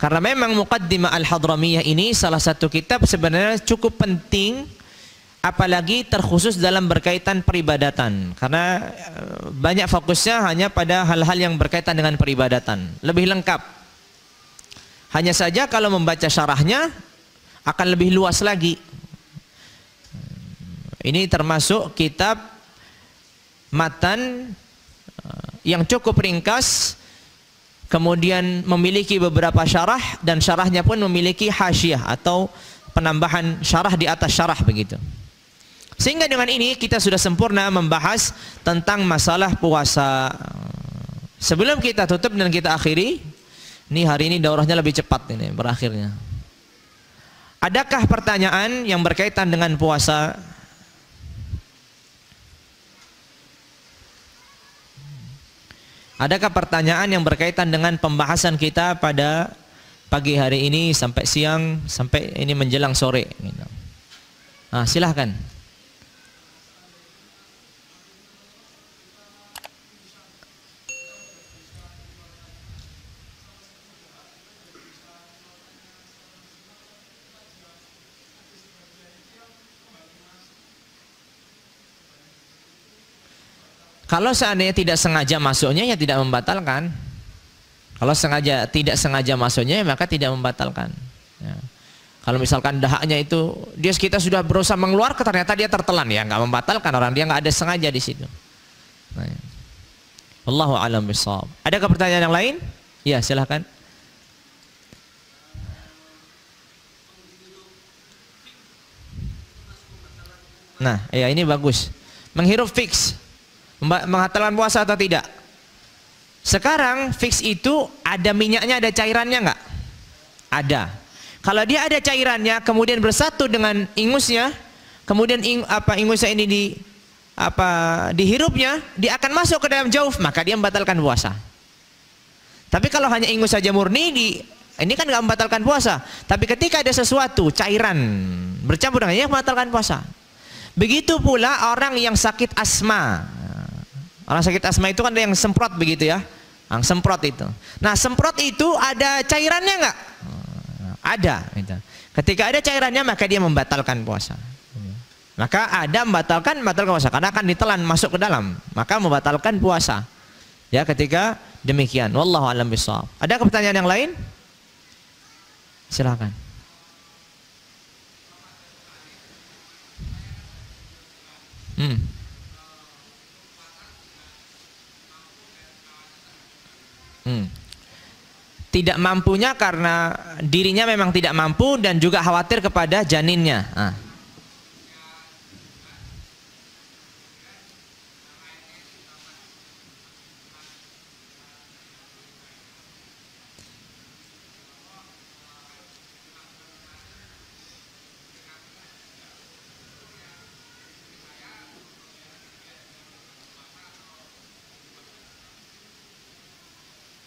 Karena memang Muqaddimah Al-Hadramiyah ini salah satu kitab sebenarnya cukup penting, apalagi terkhusus dalam berkaitan peribadatan. Karena banyak fokusnya hanya pada hal-hal yang berkaitan dengan peribadatan. Lebih lengkap. Hanya saja kalau membaca syarahnya akan lebih luas lagi. Ini termasuk kitab matan yang cukup ringkas, kemudian memiliki beberapa syarah, dan syarahnya pun memiliki hasyiah atau penambahan syarah di atas syarah begitu. Sehingga dengan ini kita sudah sempurna membahas tentang masalah puasa. Sebelum kita tutup dan kita akhiri, ini hari ini daurahnya lebih cepat ini berakhirnya. Adakah pertanyaan yang berkaitan dengan puasa? Adakah pertanyaan yang berkaitan dengan pembahasan kita pada pagi hari ini sampai siang, sampai ini menjelang sore? Nah, silahkan. Kalau seandainya tidak sengaja masuknya, ya tidak membatalkan. Kalau tidak sengaja masuknya, ya maka tidak membatalkan. Ya. Kalau misalkan dahaknya itu kita sudah berusaha mengeluarkan, ternyata dia tertelan, ya nggak membatalkan, orang dia nggak ada sengaja di situ. Nah, ya. Wallahu a'lam bishawab. Adakah pertanyaan yang lain? Ya, silahkan. Nah, ya ini bagus. Menghirup fix. Menghatalkan puasa atau tidak? Sekarang fix itu ada minyaknya, ada cairannya nggak? Ada. Kalau dia ada cairannya, kemudian bersatu dengan ingusnya, kemudian ingusnya ini dihirupnya, dia akan masuk ke dalam jauf, maka dia membatalkan puasa. Tapi kalau hanya ingus saja murni, ini kan nggak membatalkan puasa. Tapi ketika ada sesuatu cairan bercampur dengannya, membatalkan puasa. Begitu pula orang yang sakit asma. Orang sakit asma itu kan ada yang semprot begitu ya, yang semprot itu. Nah, semprot itu ada cairannya nggak? Ada. Gitu. Ketika ada cairannya, maka dia membatalkan puasa. Maka ada membatalkan puasa karena akan ditelan masuk ke dalam, maka membatalkan puasa. Ya, ketika demikian. Wallahu a'lam bishawab. Ada pertanyaan yang lain? Silakan. Tidak mampunya karena dirinya memang tidak mampu dan juga khawatir kepada janinnya.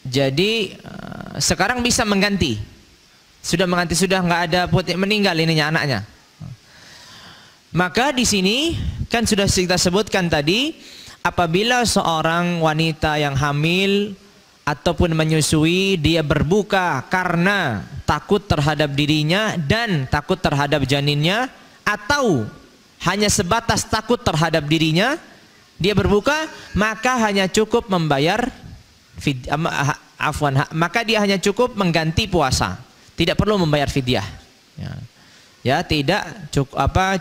Jadi sekarang bisa mengganti, sudah nggak ada putih, meninggal ininya anaknya. Maka di sini kan sudah kita sebutkan tadi, apabila seorang wanita yang hamil ataupun menyusui, dia berbuka karena takut terhadap dirinya dan takut terhadap janinnya, atau hanya sebatas takut terhadap dirinya, dia berbuka, maka hanya cukup membayar maka dia hanya cukup mengganti puasa, tidak perlu membayar fidyah. Ya, tidak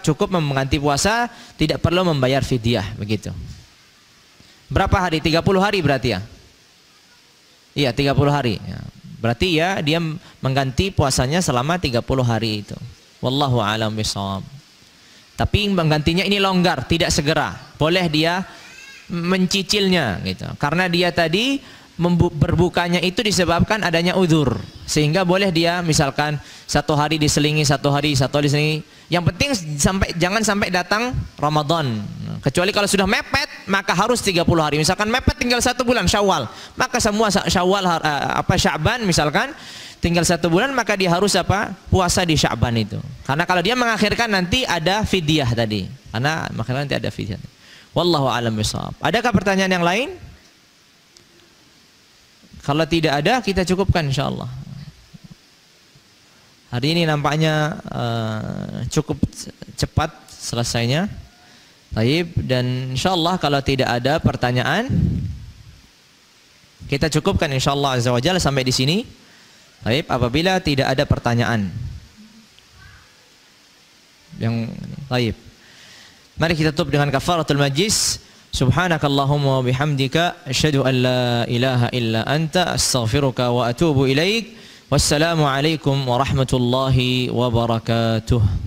cukup mengganti puasa, tidak perlu membayar fidyah begitu. Berapa hari? 30 hari berarti ya? Iya, 30 hari. Ya. Berarti ya dia mengganti puasanya selama 30 hari itu. Wallahu a'lam bishawab. Tapi menggantinya ini longgar, tidak segera. Boleh dia mencicilnya gitu. Karena dia tadi berbukanya itu disebabkan adanya udzur, sehingga boleh dia misalkan 1 hari diselingi, 1 hari diselingi. Yang penting jangan sampai datang Ramadan. Kecuali kalau sudah mepet, maka harus 30 hari. Misalkan mepet tinggal 1 bulan Syawal, maka semua Syawal Sya'ban misalkan tinggal 1 bulan, maka dia harus puasa di Sya'ban itu. Karena kalau dia mengakhirkan nanti ada fidyah tadi. Karena mengakhirkan nanti ada fidyah. Wallahu a'lam bishawab. Adakah pertanyaan yang lain? Kalau tidak ada, kita cukupkan insyaallah. Hari ini nampaknya cukup cepat selesainya. Baik, dan insyaallah kalau tidak ada pertanyaan, kita cukupkan insyaallah azza wajalla sampai di sini. Baik, apabila tidak ada pertanyaan. Baik. Mari kita tutup dengan kafaratul majlis. Subhanakallahumma wa bihamdika asyhadu an la ilaha illa anta astaghfiruka wa atubu ilaik. Wassalamu alaikum warahmatullahi wabarakatuh.